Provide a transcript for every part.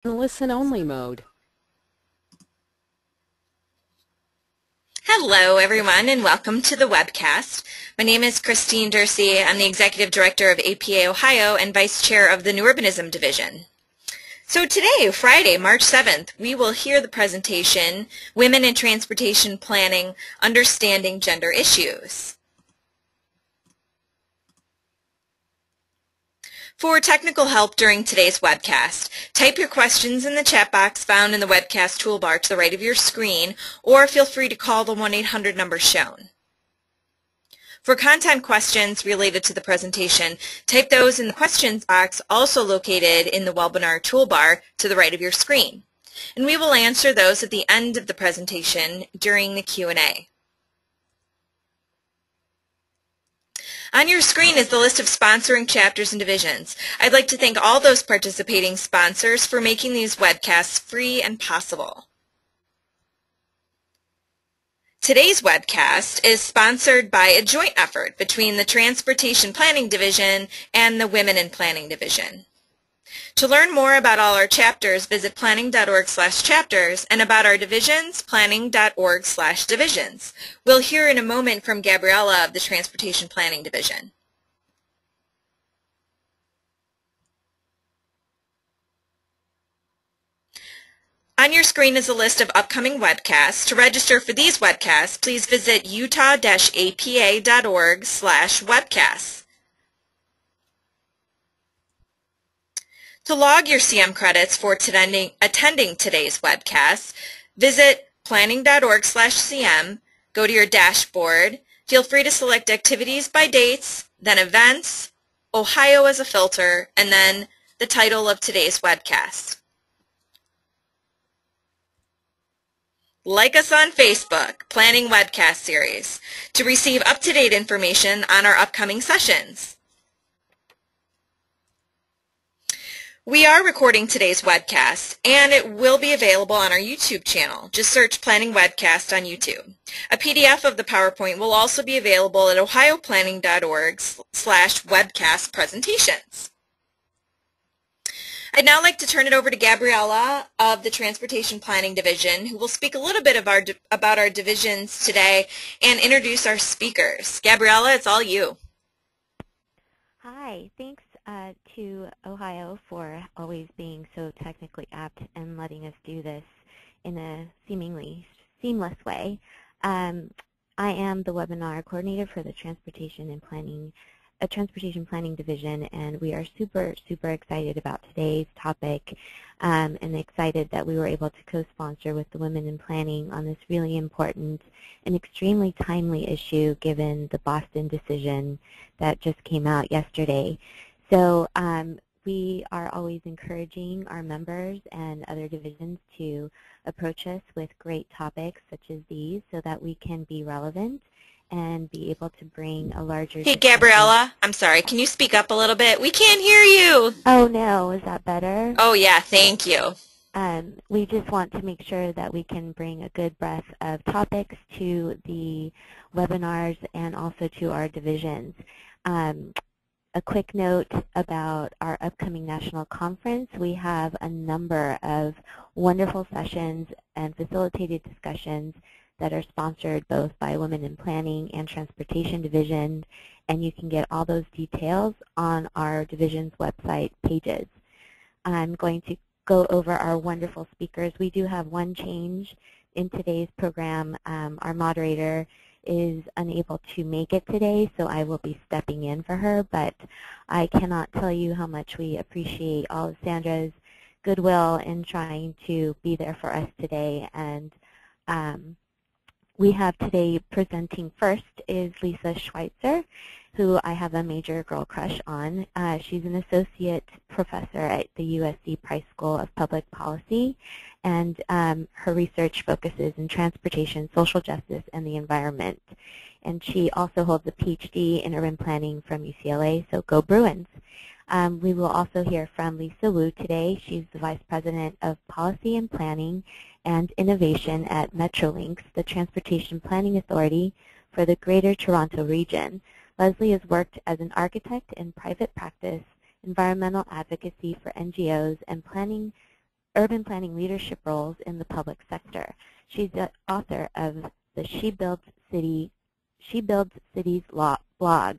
in listen-only mode. Hello, everyone, and welcome to the webcast. My name is Christine Dursey. I'm the Executive Director of APA Ohio and Vice Chair of the New Urbanism Division. So today, Friday, March 7th, we will hear the presentation, Women in Transportation Planning, Understanding Gender Issues. For technical help during today's webcast, type your questions in the chat box found in the webcast toolbar to the right of your screen, or feel free to call the 1-800 number shown. For content questions related to the presentation, type those in the questions box also located in the webinar toolbar to the right of your screen, and we will answer those at the end of the presentation during the Q&A. On your screen is the list of sponsoring chapters and divisions. I'd like to thank all those participating sponsors for making these webcasts free and possible. Today's webcast is sponsored by a joint effort between the Transportation Planning Division and the Women in Planning Division. To learn more about all our chapters, visit planning.org/chapters, and about our divisions, planning.org/divisions. We'll hear in a moment from Gabriella of the Transportation Planning Division. On your screen is a list of upcoming webcasts. To register for these webcasts, please visit utah-apa.org/webcasts. To log your CM credits for attending today's webcast, visit planning.org/CM, go to your dashboard, feel free to select activities by dates, then events, Ohio as a filter, and then the title of today's webcast. Like us on Facebook, Planning Webcast Series, to receive up-to-date information on our upcoming sessions. We are recording today's webcast, and it will be available on our YouTube channel. Just search Planning Webcast on YouTube. A PDF of the PowerPoint will also be available at ohioplanning.org/webcast presentations. I'd now like to turn it over to Gabriella of the Transportation Planning Division, who will speak a little bit about our divisions today and introduce our speakers. Gabriella, it's all you. Hi, thanks to Ohio for always being so technically apt and letting us do this in a seemingly seamless way. I am the webinar coordinator for the Transportation Planning Division, and we are super excited about today's topic and excited that we were able to co-sponsor with the Women in Planning on this really important and extremely timely issue given the Boston decision that just came out yesterday. So we are always encouraging our members and other divisions to approach us with great topics such as these so that we can be relevant and be able to bring a larger... Hey, Gabriella, I'm sorry. Can you speak up a little bit? We can't hear you. Oh, no. Is that better? Oh, yeah. Thank you. We just want to make sure that we can bring a good breadth of topics to the webinars and also to our divisions. A quick note about our upcoming national conference. We have a number of wonderful sessions and facilitated discussions that are sponsored both by Women in Planning and Transportation Division, and you can get all those details on our division's website pages. I'm going to go over our wonderful speakers. We do have one change in today's program. Our moderator is unable to make it today, so I will be stepping in for her, but I cannot tell you how much we appreciate all of Sandra's goodwill in trying to be there for us today. And we have today presenting first is Lisa Schweitzer, who I have a major girl crush on. She's an associate professor at the USC Price School of Public Policy, and her research focuses in transportation, social justice, and the environment. And she also holds a PhD in urban planning from UCLA, so go Bruins. We will also hear from Lisa Wu today. She's the Vice President of Policy and Planning and Innovation at Metrolinx, the Transportation Planning Authority for the Greater Toronto Region. Leslie has worked as an architect in private practice, environmental advocacy for NGOs, and planning urban planning leadership roles in the public sector. She's the author of the She Builds Cities blog.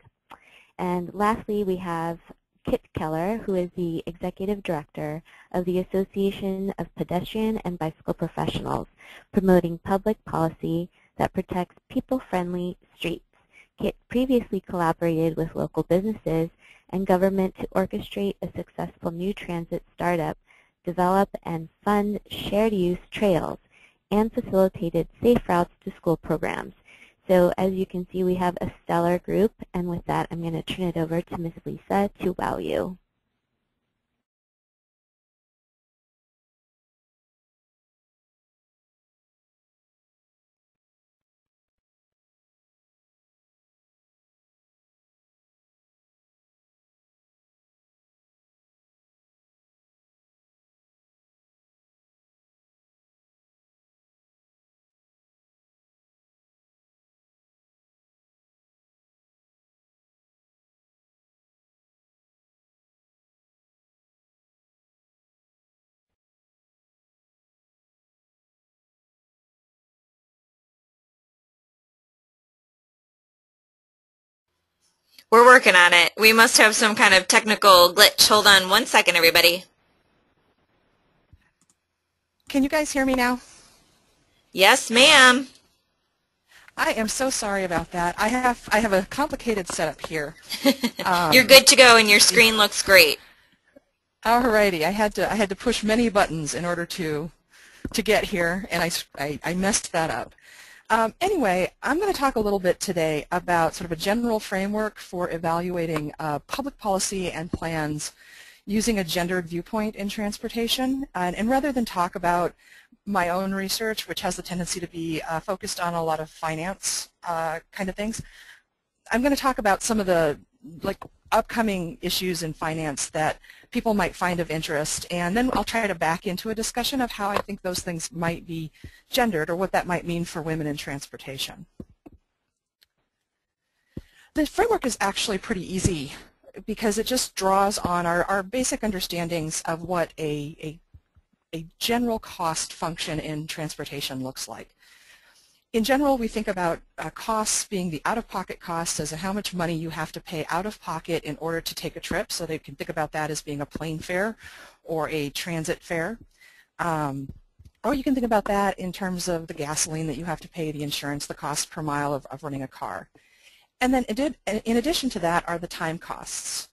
And lastly, we have Kit Keller, who is the Executive Director of the Association of Pedestrian and Bicycle Professionals, promoting public policy that protects people-friendly streets. Kit previously collaborated with local businesses and government to orchestrate a successful new transit startup, develop and fund shared-use trails, and facilitated safe routes to school programs. So as you can see, we have a stellar group, and with that, I'm going to turn it over to Ms. Lisa to wow you. We're working on it. We must have some kind of technical glitch. Hold on one second, everybody. Can you guys hear me now? Yes, ma'am. I am so sorry about that. I have a complicated setup here. You're good to go, and your screen looks great. Alrighty, I had to push many buttons in order to get here, and I messed that up. Anyway, I'm going to talk a little bit today about sort of a general framework for evaluating public policy and plans using a gendered viewpoint in transportation. And rather than talk about my own research, which has the tendency to be focused on a lot of finance kind of things, I'm going to talk about some of the upcoming issues in finance that people might find of interest, and then I'll try to back into a discussion of how I think those things might be gendered or what that might mean for women in transportation. The framework is actually pretty easy because it just draws on our basic understandings of what a general cost function in transportation looks like. In general, we think about costs being the out-of-pocket costs as how much money you have to pay out of pocket in order to take a trip, so they can think about that as being a plane fare or a transit fare. Or you can think about that in terms of the gasoline that you have to pay, the insurance, the cost per mile of running a car. And then in addition to that are the time costs.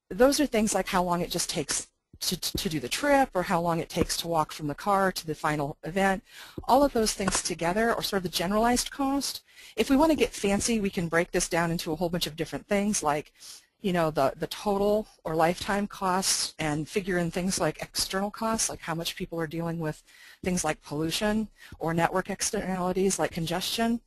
Those are things like how long it just takes to do the trip, or how long it takes to walk from the car to the final event. All of those things together are sort of the generalized cost. If we want to get fancy, we can break this down into a whole bunch of different things, like the total or lifetime costs, and figure in things like external costs, like how much people are dealing with things like pollution or network externalities like congestion.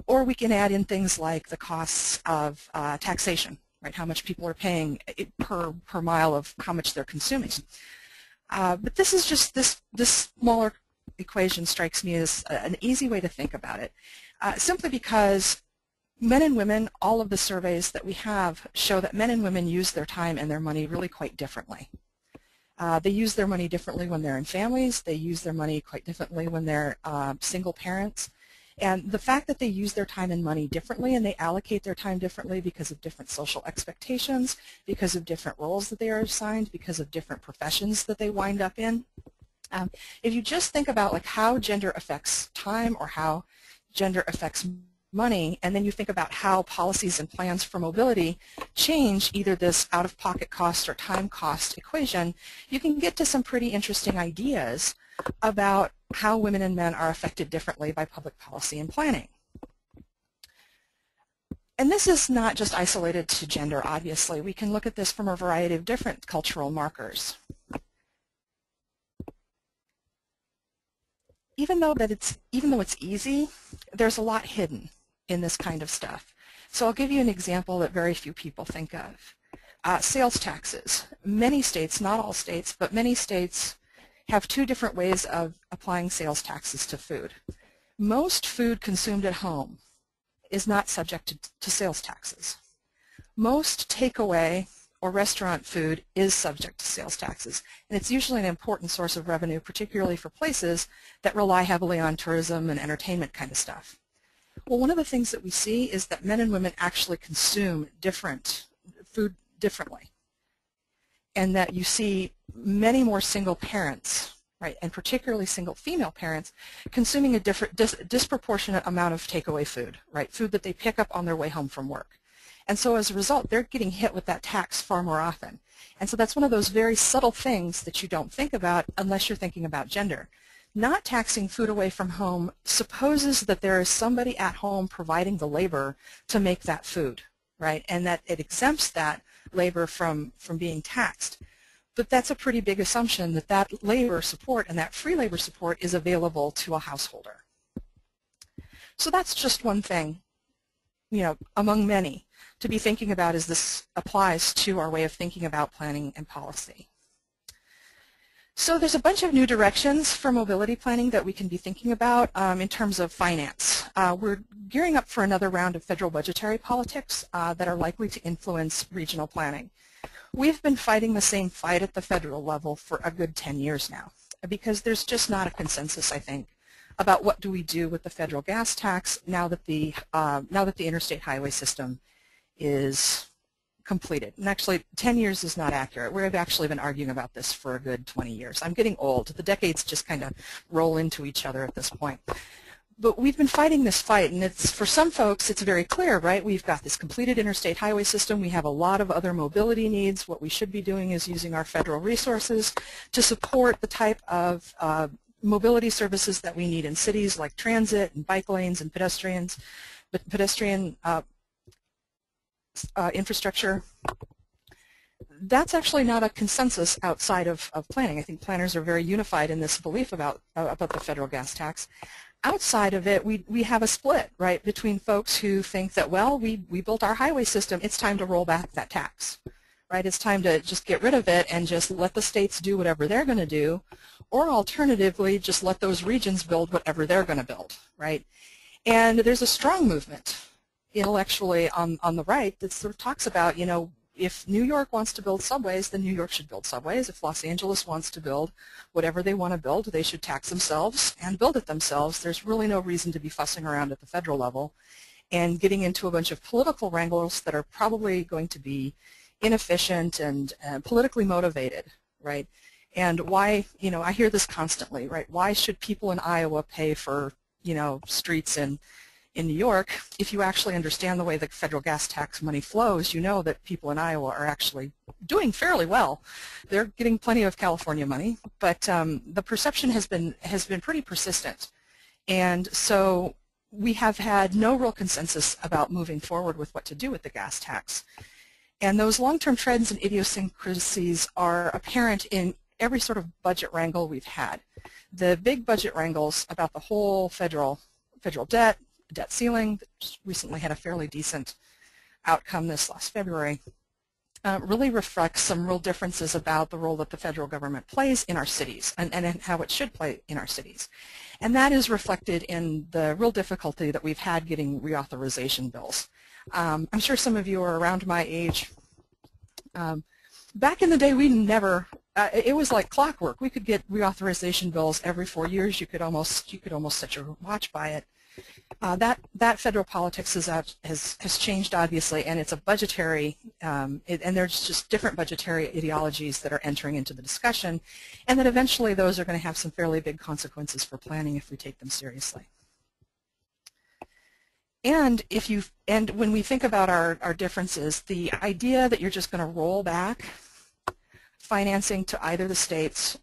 Or we can add in things like the costs of taxation, right? How much people are paying per mile of how much they're consuming. But this is just this smaller equation strikes me as an easy way to think about it, simply because men and women, all of the surveys that we have show that men and women use their time and their money really quite differently. They use their money differently when they're in families. They use their money quite differently when they're single parents. And the fact that they use their time and money differently, and they allocate their time differently because of different social expectations, because of different roles that they are assigned, because of different professions that they wind up in. If you just think about like how gender affects time or how gender affects money, and then you think about how policies and plans for mobility change either this out-of-pocket cost or time cost equation, you can get to some pretty interesting ideas about how women and men are affected differently by public policy and planning. And this is not just isolated to gender, obviously. We can look at this from a variety of different cultural markers. Even though it's easy, there's a lot hidden in this kind of stuff. So I'll give you an example that very few people think of. Sales taxes. Many states, not all states, but many states have two different ways of applying sales taxes to food. Most food consumed at home is not subject to sales taxes. Most takeaway or restaurant food is subject to sales taxes. And it's usually an important source of revenue, particularly for places that rely heavily on tourism and entertainment kind of stuff. Well, one of the things that we see is that men and women actually consume food differently, and that you see many more single parents, right, and particularly single female parents, consuming a disproportionate amount of takeaway food, right, food that they pick up on their way home from work. And so as a result, they're getting hit with that tax far more often. And so that's one of those very subtle things that you don't think about unless you're thinking about gender. Not taxing food away from home supposes that there is somebody at home providing the labor to make that food, right, and that it exempts that labor from being taxed. But that's a pretty big assumption that that labor support and that free labor support is available to a householder. So that's just one thing, you know, among many to be thinking about as this applies to our way of thinking about planning and policy. So there's a bunch of new directions for mobility planning that we can be thinking about in terms of finance. We're gearing up for another round of federal budgetary politics that are likely to influence regional planning. We've been fighting the same fight at the federal level for a good 10 years now because there's just not a consensus, I think, about what do we do with the federal gas tax now that the interstate highway system is completed. And actually, 10 years is not accurate. We've actually been arguing about this for a good 20 years. I'm getting old. The decades just kind of roll into each other at this point. But we've been fighting this fight, and it's, for some folks, it's very clear, right? We've got this completed interstate highway system. We have a lot of other mobility needs. What we should be doing is using our federal resources to support the type of mobility services that we need in cities, like transit and bike lanes and pedestrian infrastructure. That's actually not a consensus outside of planning. I think planners are very unified in this belief about the federal gas tax. Outside of it, we have a split, right, between folks who think that, well, we built our highway system, it's time to roll back that tax, right? It's time to just get rid of it and just let the states do whatever they're going to do, or alternatively, just let those regions build whatever they're going to build, right? And there's a strong movement intellectually on the right that sort of talks about, you know, if New York wants to build subways, then New York should build subways. If Los Angeles wants to build whatever they want to build, they should tax themselves and build it themselves. There's really no reason to be fussing around at the federal level and getting into a bunch of political wrangles that are probably going to be inefficient and politically motivated, right? And why, you know, I hear this constantly, right? Why should people in Iowa pay for, you know, streets in New York? If you actually understand the way the federal gas tax money flows, you know that people in Iowa are actually doing fairly well. They're getting plenty of California money, but the perception has been pretty persistent. And so we have had no real consensus about moving forward with what to do with the gas tax. And those long-term trends and idiosyncrasies are apparent in every sort of budget wrangle we've had. The big budget wrangles about the whole federal debt ceiling, that just recently had a fairly decent outcome this last February, really reflects some real differences about the role that the federal government plays in our cities and how it should play in our cities. And that is reflected in the real difficulty that we've had getting reauthorization bills. I'm sure some of you are around my age. Back in the day, we never, it was like clockwork. We could get reauthorization bills every 4 years. You could almost set your watch by it. That federal politics has changed, obviously, and it's a budgetary, and there's just different budgetary ideologies that are entering into the discussion, and that eventually those are going to have some fairly big consequences for planning if we take them seriously. And when we think about our differences, the idea that you're just going to roll back financing to either the states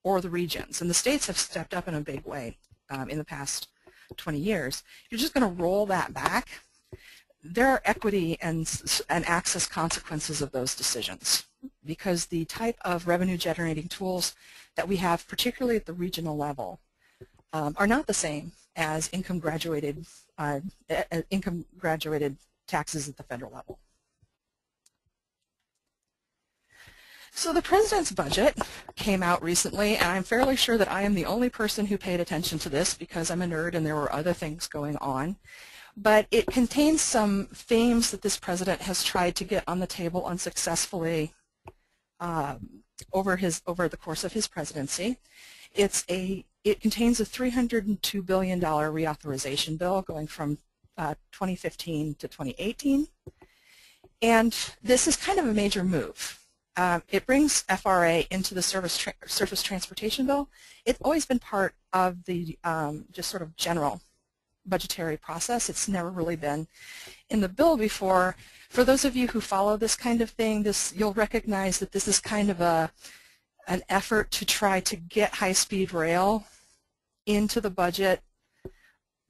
or the regions, and the states have stepped up in a big way in the past 20 years, you're just going to roll that back. There are equity and access consequences of those decisions because the type of revenue generating tools that we have, particularly at the regional level, are not the same as income graduated taxes at the federal level. So the President's budget came out recently, and I'm fairly sure that I am the only person who paid attention to this because I'm a nerd and there were other things going on. but it contains some themes that this president has tried to get on the table unsuccessfully over the course of his presidency. It contains a $302 billion reauthorization bill going from 2015 to 2018, and this is kind of a major move. It brings FRA into the surface transportation bill. It's always been part of the just sort of general budgetary process. It's never really been in the bill before. For those of you who follow this kind of thing, you'll recognize that this is kind of an effort to try to get high-speed rail into the budget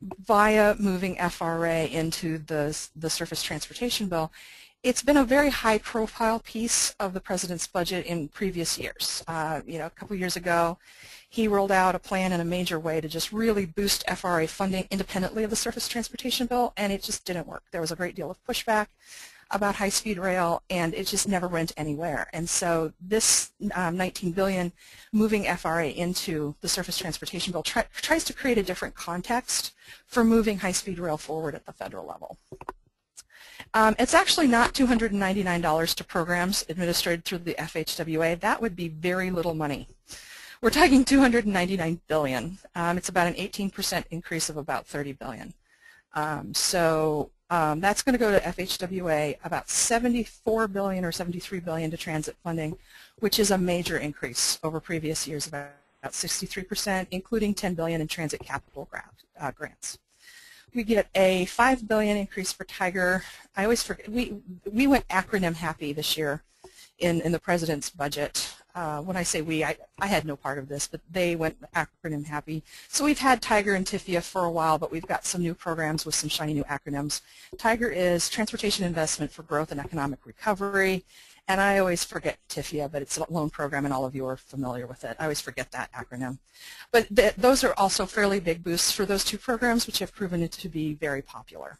via moving FRA into the surface transportation bill. It's been a very high-profile piece of the president's budget in previous years. A couple years ago, he rolled out a plan in a major way to just really boost FRA funding independently of the surface transportation bill, and it just didn't work. There was a great deal of pushback about high-speed rail, and it just never went anywhere. And so this $19 billion moving FRA into the surface transportation bill tries to create a different context for moving high-speed rail forward at the federal level. It's actually not $299 to programs administered through the FHWA. That would be very little money. We're talking $299 billion. It's about an 18% increase of about $30 billion. That's going to go to FHWA, about $74 billion or $73 billion to transit funding, which is a major increase over previous years, about 63%, including $10 billion in transit capital grants. We get a $5 billion increase for Tiger. I always forget, we went acronym happy this year in the president's budget. When I say we, I had no part of this, but they went acronym happy. So we've had Tiger and TIFIA for a while, but we've got some new programs with some shiny new acronyms. Tiger is Transportation Investment for Growth and Economic Recovery, and I always forget TIFIA, but it's a loan program and all of you are familiar with it. I always forget that acronym. But those are also fairly big boosts for those two programs, which have proven to be very popular.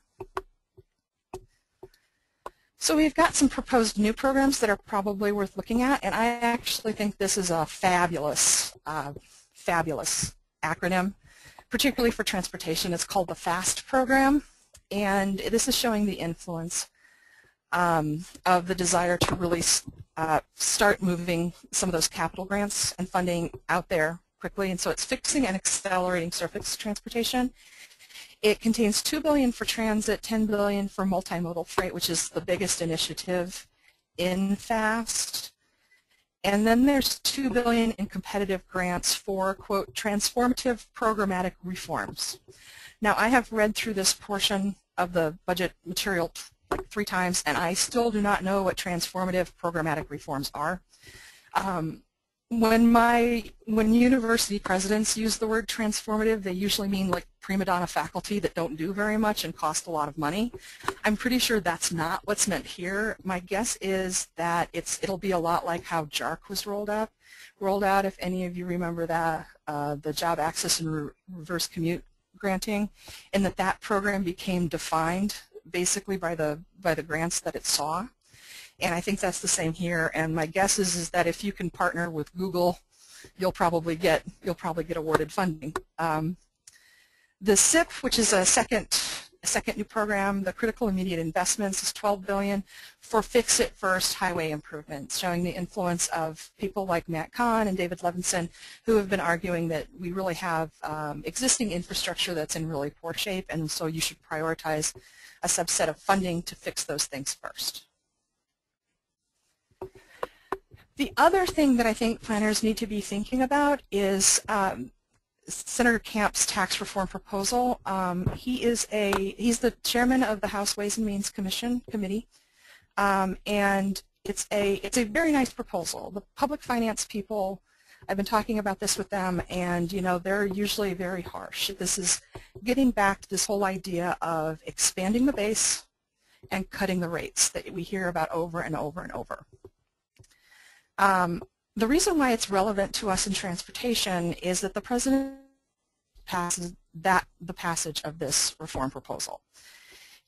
So we've got some proposed new programs that are probably worth looking at, and I actually think this is a fabulous, fabulous acronym, particularly for transportation. It's called the FAST program, and this is showing the influence of the desire to really start moving some of those capital grants and funding out there quickly, and so it's fixing and accelerating surface transportation. It contains $2 billion for transit, $10 billion for multimodal freight, which is the biggest initiative in FAST. And then there's $2 billion in competitive grants for, quote, transformative programmatic reforms. Now, I have read through this portion of the budget material like 3 times, and I still do not know what transformative programmatic reforms are. When university presidents use the word transformative, they usually mean like prima donna faculty that don't do very much and cost a lot of money. I'm pretty sure that's not what's meant here. My guess is that it'll be a lot like how JARC was rolled out. If any of you remember that, the Job Access and Reverse Commute Granting, and that program became defined basically by the grants that it saw. And I think that's the same here. And my guess is that if you can partner with Google, you'll probably get awarded funding. The SIP, which is a second new program, the Critical Immediate Investments, is $12 billion for Fix-It First highway improvements, showing the influence of people like Matt Kahn and David Levinson, who have been arguing that we really have existing infrastructure that's in really poor shape, and so you should prioritize a subset of funding to fix those things first. The other thing that I think planners need to be thinking about is Senator Camp's tax reform proposal. He's the chairman of the House Ways and Means Committee, and it's a very nice proposal. The public finance people, I've been talking about this with them, and they're usually very harsh. This is getting back to this whole idea of expanding the base and cutting the rates that we hear about over and over and over. The reason why it's relevant to us in transportation is that the President passes the passage of this reform proposal,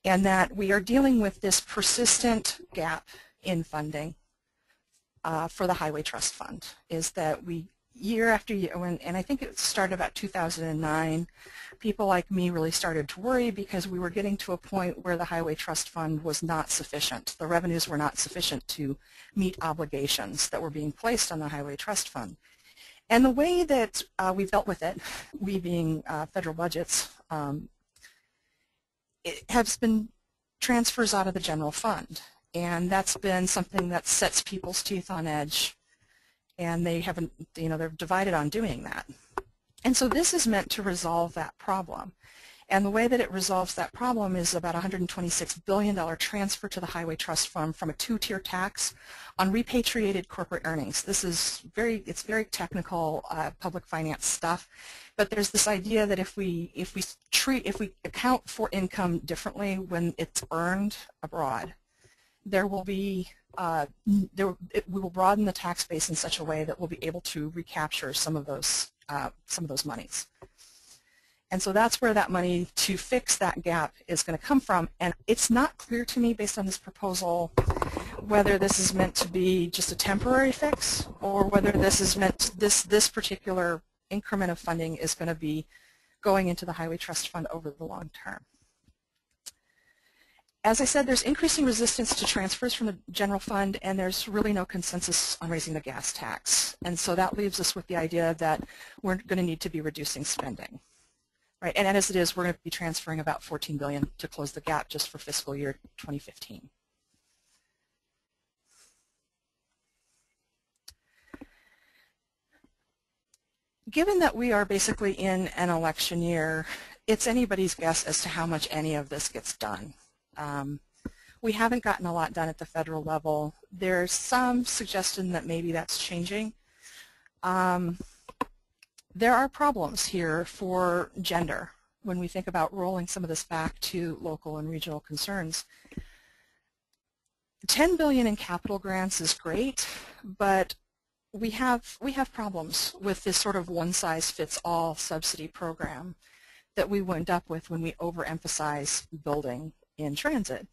and that we are dealing with this persistent gap in funding for the Highway Trust Fund, is that we year after year, and I think it started about 2009, people like me really started to worry because we were getting to a point where the Highway Trust Fund was not sufficient. The revenues were not sufficient to meet obligations that were being placed on the Highway Trust Fund. And the way that we've dealt with it, we being federal budgets, it has been transfers out of the general fund. And that's been something that sets people's teeth on edge, and they haven't, they're divided on doing that. And so this is meant to resolve that problem. And the way that it resolves that problem is about $126 billion transfer to the Highway Trust Fund from a two-tier tax on repatriated corporate earnings. This is it's very technical public finance stuff, but there's this idea that if we account for income differently when it's earned abroad, there will be we will broaden the tax base in such a way that we'll be able to recapture some of those monies. And so that's where that money to fix that gap is going to come from. And it's not clear to me, based on this proposal, whether this is meant to be just a temporary fix or whether this is meant, this particular increment of funding is going to be going into the Highway Trust Fund over the long term. As I said, there's increasing resistance to transfers from the general fund, and there's really no consensus on raising the gas tax. And so that leaves us with the idea that we're going to need to be reducing spending. Right, and as it is, we're going to be transferring about $14 billion to close the gap just for fiscal year 2015. Given that we are basically in an election year, it's anybody's guess as to how much any of this gets done. We haven't gotten a lot done at the federal level. There's some suggestion that maybe that's changing. There are problems here for gender when we think about rolling some of this back to local and regional concerns. $10 billion in capital grants is great, but we have problems with this sort of one-size-fits-all subsidy program that we wind up with when we overemphasize building in transit.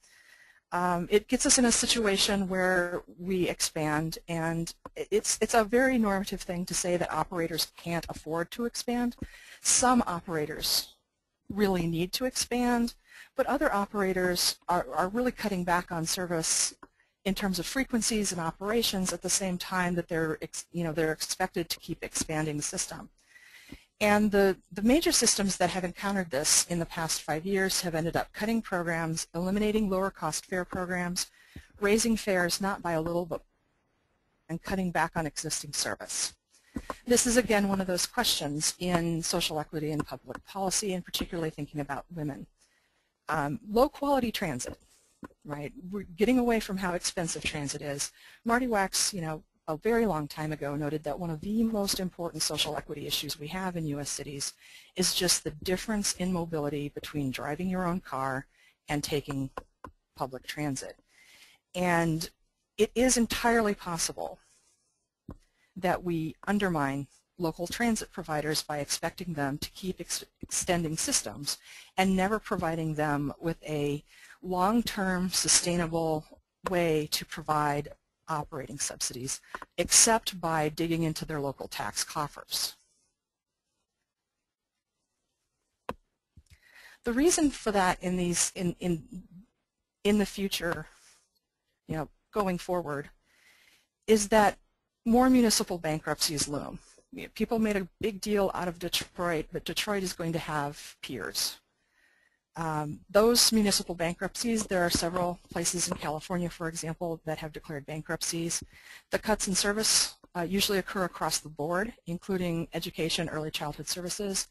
It gets us in a situation where we expand, and it's a very normative thing to say that operators can't afford to expand. Some operators really need to expand, but other operators are really cutting back on service in terms of frequencies and operations at the same time that they're expected to keep expanding the system. And the major systems that have encountered this in the past 5 years have ended up cutting programs, eliminating lower cost fare programs, raising fares not by a little but and cutting back on existing service. This is again one of those questions in social equity and public policy, and particularly thinking about women. Low quality transit, right? We're getting away from how expensive transit is. Marty Wax, a very long time ago noted that one of the most important social equity issues we have in U.S. cities is just the difference in mobility between driving your own car and taking public transit. And it is entirely possible that we undermine local transit providers by expecting them to keep extending systems and never providing them with a long-term sustainable way to provide operating subsidies, except by digging into their local tax coffers. The reason for that in the future, going forward, is that more municipal bankruptcies loom. People made a big deal out of Detroit, but Detroit is going to have peers. Those municipal bankruptcies, there are several places in California, for example, that have declared bankruptcies. The cuts in service usually occur across the board, including education, early childhood services,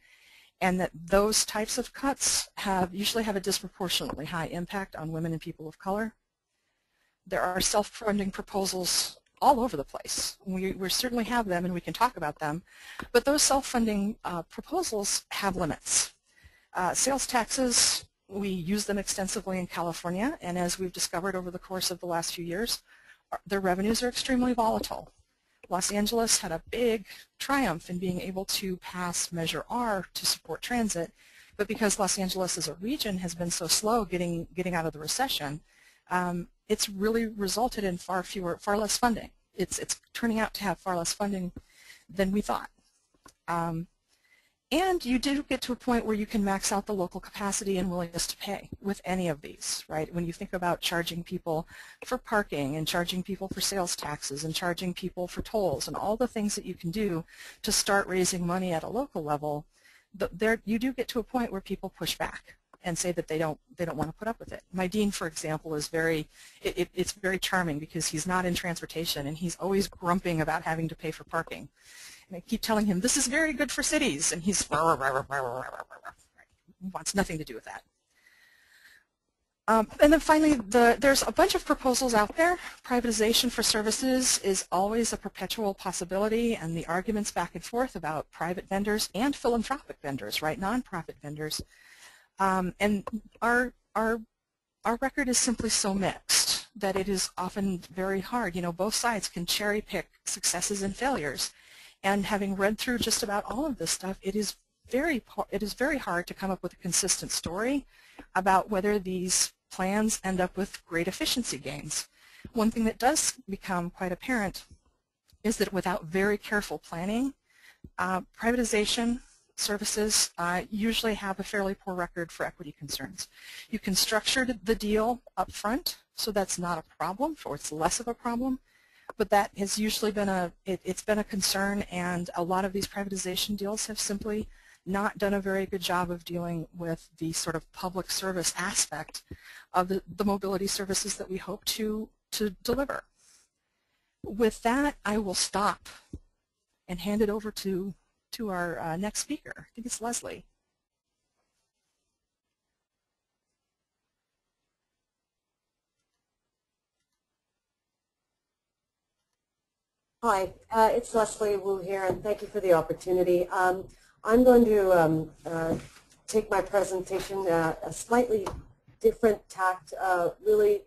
and that those types of cuts usually have a disproportionately high impact on women and people of color. There are self-funding proposals all over the place. We certainly have them, and we can talk about them, but those self-funding proposals have limits. Sales taxes, we use them extensively in California, and as we've discovered over the course of the last few years, their revenues are extremely volatile. Los Angeles had a big triumph in being able to pass Measure R to support transit, but because Los Angeles as a region has been so slow getting out of the recession, it's really resulted in far less funding. It's turning out to have far less funding than we thought. And you do get to a point where you can max out the local capacity and willingness to pay with any of these, right? When you think about charging people for parking and charging people for sales taxes and charging people for tolls and all the things that you can do to start raising money at a local level, you do get to a point where people push back and say that they don't want to put up with it. My dean, for example, is it's very charming because he's not in transportation and he's always grumping about having to pay for parking. And I keep telling him, this is very good for cities, and he's wants nothing to do with that. And then finally, there's a bunch of proposals out there. Privatization for services is always a perpetual possibility, and the arguments back and forth about private vendors and philanthropic vendors, right, nonprofit vendors. And our record is simply so mixed that it is often very hard. You know, both sides can cherry pick successes and failures. And having read through just about all of this stuff, it is very hard to come up with a consistent story about whether these plans end up with great efficiency gains. One thing that does become quite apparent is that without very careful planning, privatization services usually have a fairly poor record for equity concerns. You can structure the deal up front, so that's not a problem, or it's less of a problem. But that has usually been it's been a concern, and a lot of these privatization deals have simply not done a very good job of dealing with the sort of public service aspect of the mobility services that we hope to deliver. With that, I will stop and hand it over to our next speaker. I think it's Leslie. Hi, it's Leslie Wu here, and thank you for the opportunity. I'm going to take my presentation a slightly different tact, really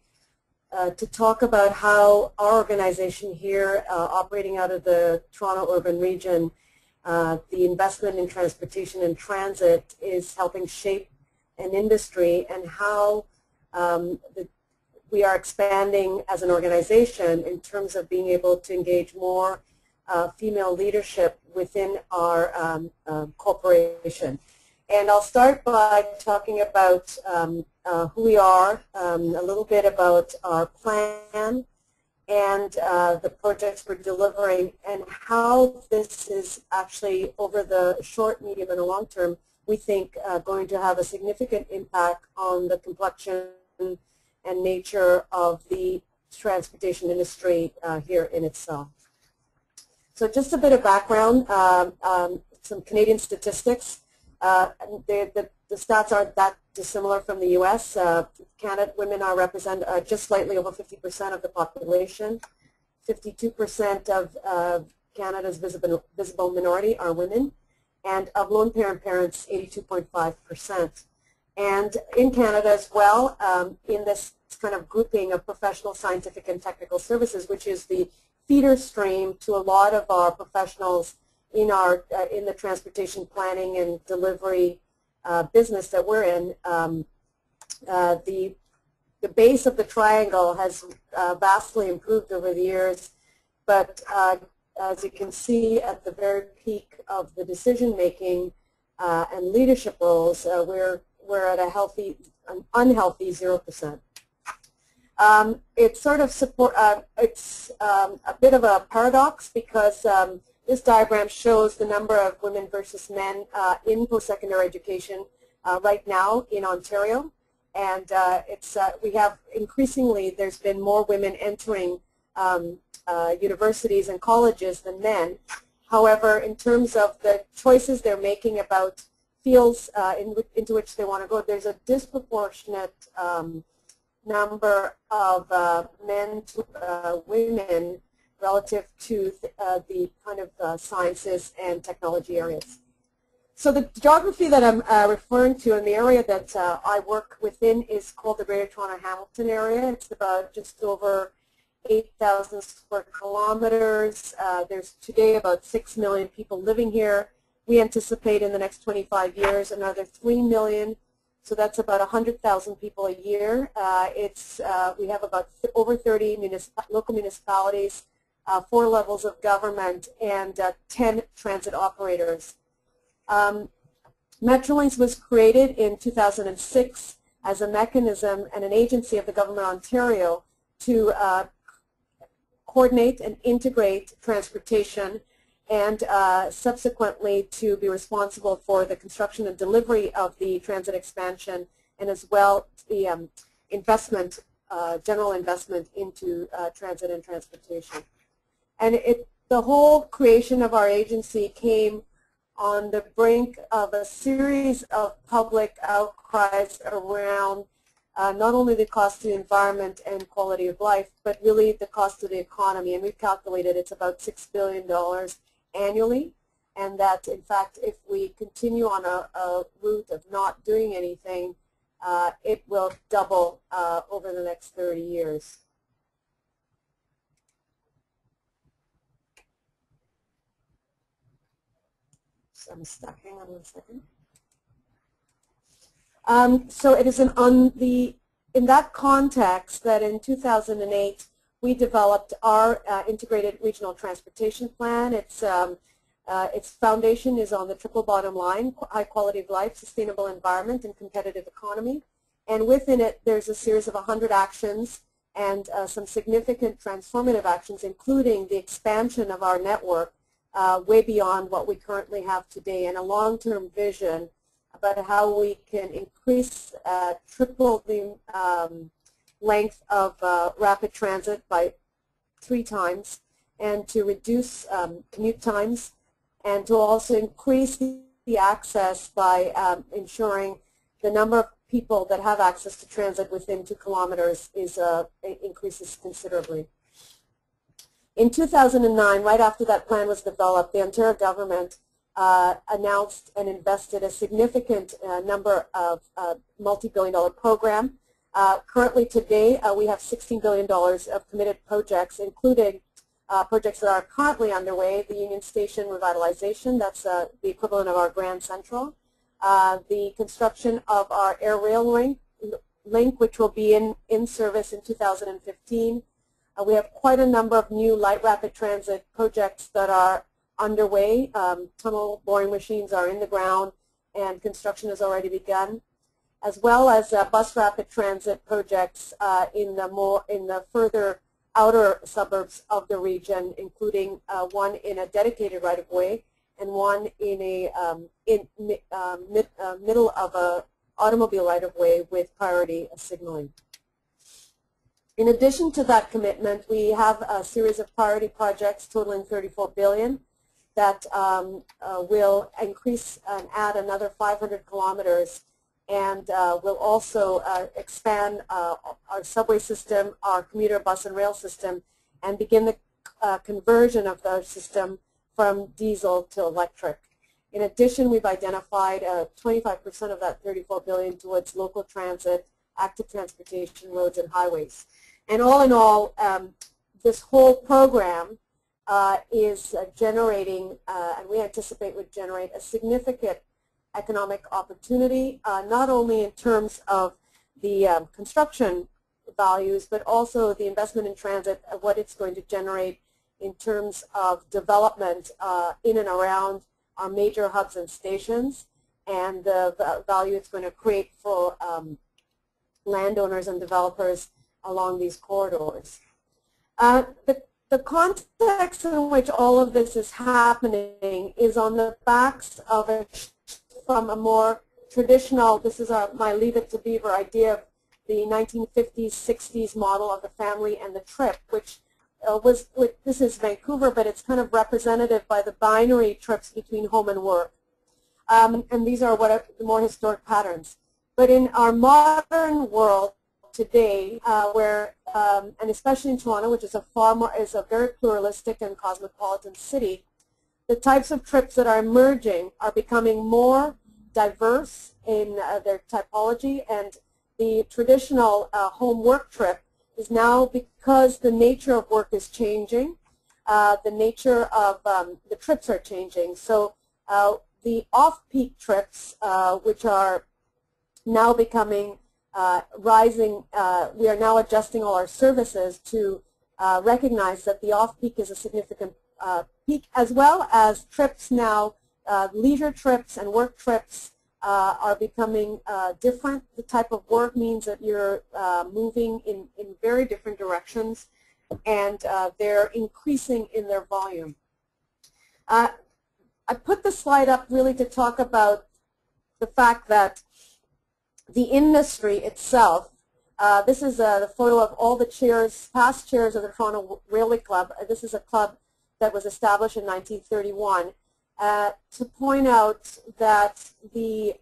to talk about how our organization here, operating out of the Toronto urban region, the investment in transportation and transit is helping shape an industry, and how we are expanding as an organization in terms of being able to engage more female leadership within our corporation. And I'll start by talking about who we are, a little bit about our plan, and the projects we're delivering, and how this is actually, over the short, medium, and the long term, we think going to have a significant impact on the complexion and nature of the transportation industry here in itself. So just a bit of background, some Canadian statistics. The stats aren't that dissimilar from the U.S. Canada women represent just slightly over 50% of the population. 52% of Canada's visible minority are women, and of lone parents, 82.5%. And in Canada as well, in this kind of grouping of professional, scientific, and technical services, which is the feeder stream to a lot of our professionals in our in the transportation planning and delivery business that we're in, the base of the triangle has vastly improved over the years, but as you can see at the very peak of the decision making and leadership roles, we're at an unhealthy 0%. It's sort of it's a bit of a paradox, because this diagram shows the number of women versus men in post-secondary education right now in Ontario, and we have increasingly, there's been more women entering universities and colleges than men. However, in terms of the choices they're making about fields into which they want to go, there's a disproportionate number of men to women relative to the kind of sciences and technology areas. So the geography that I'm referring to, in the area that I work within, is called the Greater Toronto Hamilton area. It's about just over 8,000 square kilometers. There's today about 6 million people living here. We anticipate in the next 25 years another 3 million. So that's about 100,000 people a year. We have about over 30 local municipalities, 4 levels of government, and 10 transit operators. Metrolinx was created in 2006 as a mechanism and an agency of the Government of Ontario to coordinate and integrate transportation, and subsequently to be responsible for the construction and delivery of the transit expansion, and as well the investment, general investment into transit and transportation. And the whole creation of our agency came on the brink of a series of public outcries around not only the cost to the environment and quality of life, but really the cost to the economy. And we've calculated it's about $6 billion annually, and that in fact if we continue on a route of not doing anything, it will double over the next 30 years. So I'm stuck. Hang on 1 second. So it is in that context that in 2008 we developed our integrated regional transportation plan. Its foundation is on the triple bottom line: high quality of life, sustainable environment, and competitive economy. And within it, there's a series of 100 actions and some significant transformative actions, including the expansion of our network way beyond what we currently have today, and a long-term vision about how we can increase, triple the length of rapid transit by 3 times, and to reduce commute times, and to also increase the access by ensuring the number of people that have access to transit within 2 kilometers increases considerably. In 2009, right after that plan was developed, the Ontario government announced and invested a significant number of multi-billion-dollar program. Currently today, we have $16 billion of committed projects, including projects that are currently underway: the Union Station revitalization, that's the equivalent of our Grand Central, the construction of our air rail link, which will be in service in 2015. We have quite a number of new light rapid transit projects that are underway. Tunnel boring machines are in the ground, and construction has already begun, as well as bus rapid transit projects in the further outer suburbs of the region, including one in a dedicated right-of-way and one in a middle of a automobile right-of-way with priority signaling. In addition to that commitment, we have a series of priority projects totaling $34 billion that will increase and add another 500 kilometers, and will also expand our subway system, our commuter bus and rail system, and begin the conversion of the system from diesel to electric. In addition, we've identified 25% of that $34 billion towards local transit, active transportation, roads, and highways. And all in all, this whole program is generating, and we anticipate would generate a significant economic opportunity, not only in terms of the construction values, but also the investment in transit, what it's going to generate in terms of development in and around our major hubs and stations, and the value it's going to create for landowners and developers along these corridors. The context in which all of this is happening is on the backs of from a more traditional, this is my Leave It to Beaver idea of the 1950s, 60s model of the family and the trip, which this is Vancouver, but it's kind of representative by the binary trips between home and work. And these are the more historic patterns. But in our modern world today, where, and especially in Toronto, which is a very pluralistic and cosmopolitan city, the types of trips that are emerging are becoming more diverse in their typology, and the traditional home-work trip is now, because the nature of work is changing, the nature of the trips are changing. So the off-peak trips, which are now becoming rising, we are now adjusting all our services to recognize that the off-peak is a significant peak, as well as trips now, leisure trips and work trips are becoming different. The type of work means that you're moving in very different directions, and they're increasing in their volume. I put this slide up really to talk about the fact that the industry itself, this is the photo of all the chairs, past chairs of the Toronto Railway Club. This is a club that was established in 1931 to point out that the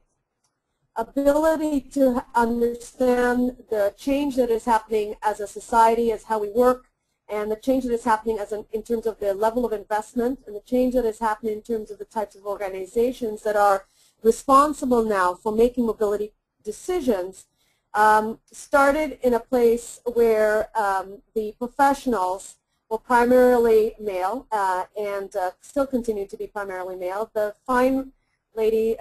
ability to understand the change that is happening as a society, as how we work, and the change that is happening in terms of the level of investment, and the change that is happening in terms of the types of organizations that are responsible now for making mobility decisions, started in a place where the professionals were primarily male and still continue to be primarily male. The fine lady,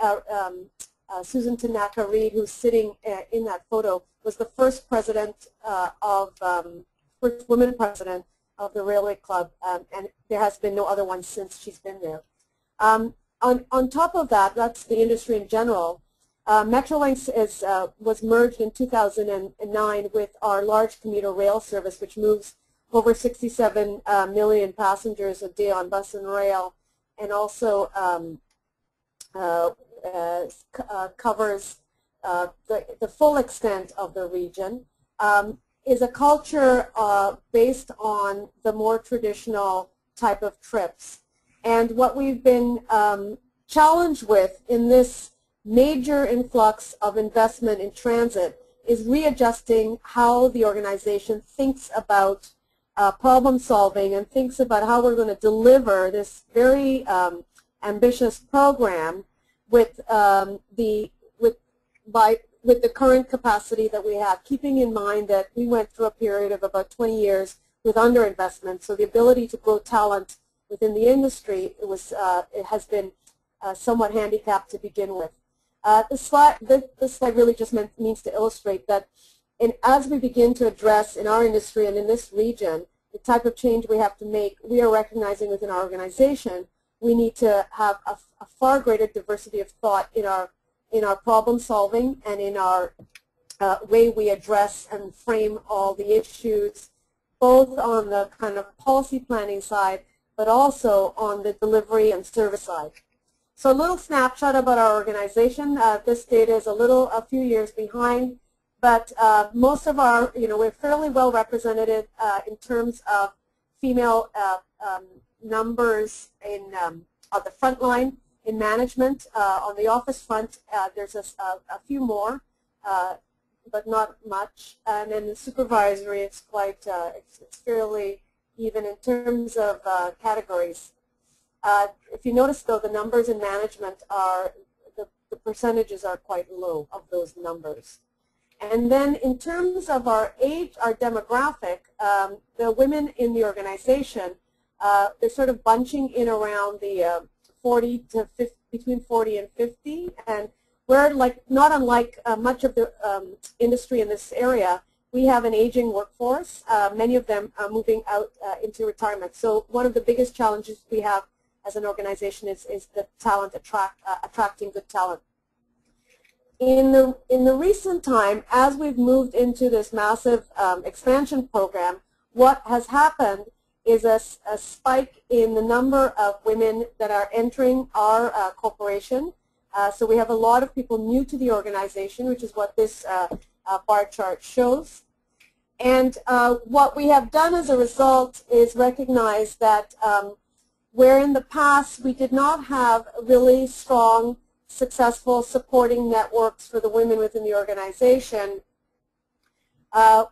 Susan Tanaka-Reid, who's sitting in that photo, was the first president first woman president of the Railway Club, and there has been no other one since she's been there. On top of that, that's the industry in general. Metrolinx was merged in 2009 with our large commuter rail service, which moves over 67 million passengers a day on bus and rail, and also covers the full extent of the region, is a culture based on the more traditional type of trips. And what we've been challenged with in this major influx of investment in transit is readjusting how the organization thinks about problem solving and thinks about how we're going to deliver this very ambitious program with the current capacity that we have, keeping in mind that we went through a period of about 20 years with underinvestment, so the ability to grow talent within the industry it has been somewhat handicapped to begin with. This slide really just means to illustrate that as we begin to address in our industry and in this region the type of change we have to make, we are recognizing within our organization we need to have a far greater diversity of thought in our problem solving and in our way we address and frame all the issues, both on the kind of policy planning side, but also on the delivery and service side. So a little snapshot about our organization. This data is a few years behind, but most of our, we're fairly well represented in terms of female numbers on the front line in management. On the office front, there's a few more, but not much. And in the supervisory, it's quite, it's fairly even in terms of categories. If you notice, though, the numbers in management are, the percentages are quite low of those numbers. And then in terms of our age, our demographic, the women in the organization, they're sort of bunching in around the 40 to 50, between 40 and 50, and we're not unlike much of the industry in this area. We have an aging workforce, many of them moving out into retirement. So one of the biggest challenges we have as an organization is the talent attracting good talent. In the recent time, as we've moved into this massive expansion program, what has happened is a spike in the number of women that are entering our corporation. So we have a lot of people new to the organization, which is what this bar chart shows. And what we have done as a result is recognize that where in the past we did not have really strong, successful supporting networks for the women within the organization,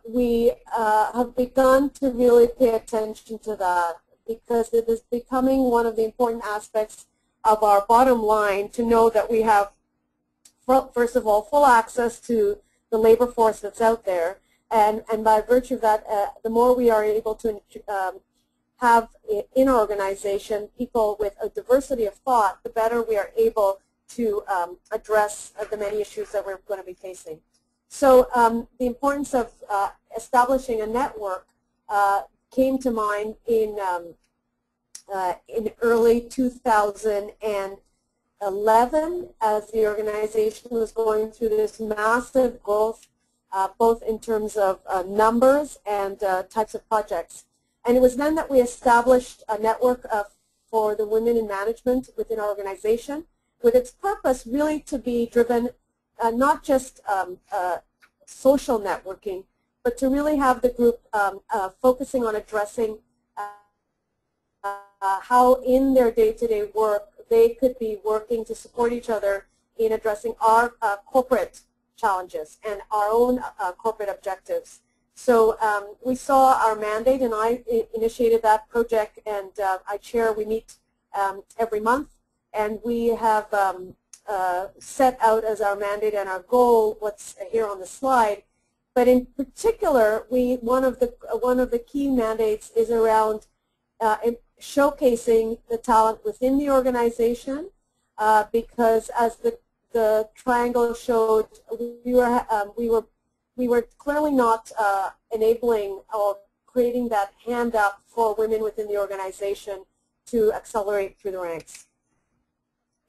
we have begun to really pay attention to that, because it is becoming one of the important aspects of our bottom line to know that we have, first of all, full access to the labor force that's out there, and by virtue of that, the more we are able to have in our organization people with a diversity of thought, the better we are able to address the many issues that we're going to be facing. So the importance of establishing a network came to mind in early 2011 as the organization was going through this massive growth, both in terms of numbers and types of projects. And it was then that we established a network for the women in management within our organization, with its purpose really to be driven not just social networking, but to really have the group focusing on addressing how in their day-to-day work they could be working to support each other in addressing our corporate challenges and our own corporate objectives. So we saw our mandate, and I initiated that project, and I chair. We meet every month, and we have set out as our mandate and our goal what's here on the slide. But in particular, one of the key mandates is around showcasing the talent within the organization, because as the triangle showed, we were clearly not enabling or creating that hand up for women within the organization to accelerate through the ranks.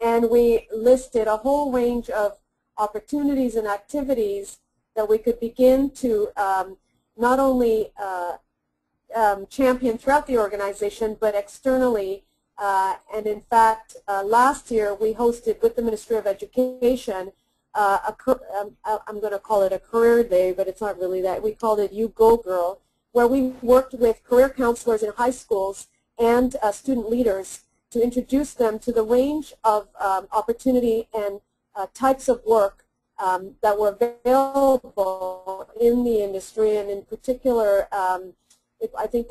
And we listed a whole range of opportunities and activities that we could begin to not only champion throughout the organization, but externally. And in fact, last year we hosted with the Ministry of Education I'm going to call it a career day, but it's not really that. We called it You Go Girl, where we worked with career counselors in high schools and student leaders to introduce them to the range of opportunity and types of work that were available in the industry, and in particular, I think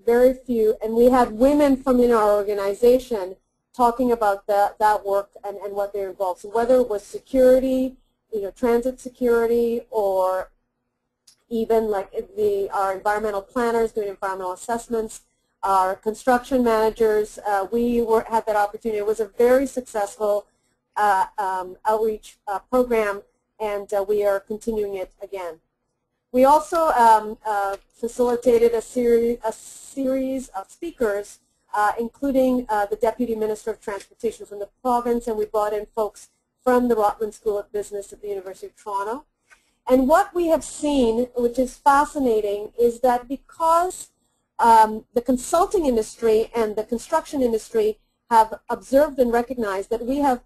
very few, and we had women from in our organization talking about that work and what they're involved. So whether it was security, transit security, or even like our environmental planners doing environmental assessments, our construction managers, we had that opportunity. It was a very successful outreach program, and we are continuing it again. We also facilitated a series of speakers, including the Deputy Minister of Transportation from the province, and we brought in folks from the Rotman School of Business at the University of Toronto. And what we have seen, which is fascinating, is that because the consulting industry and the construction industry have observed and recognized that we have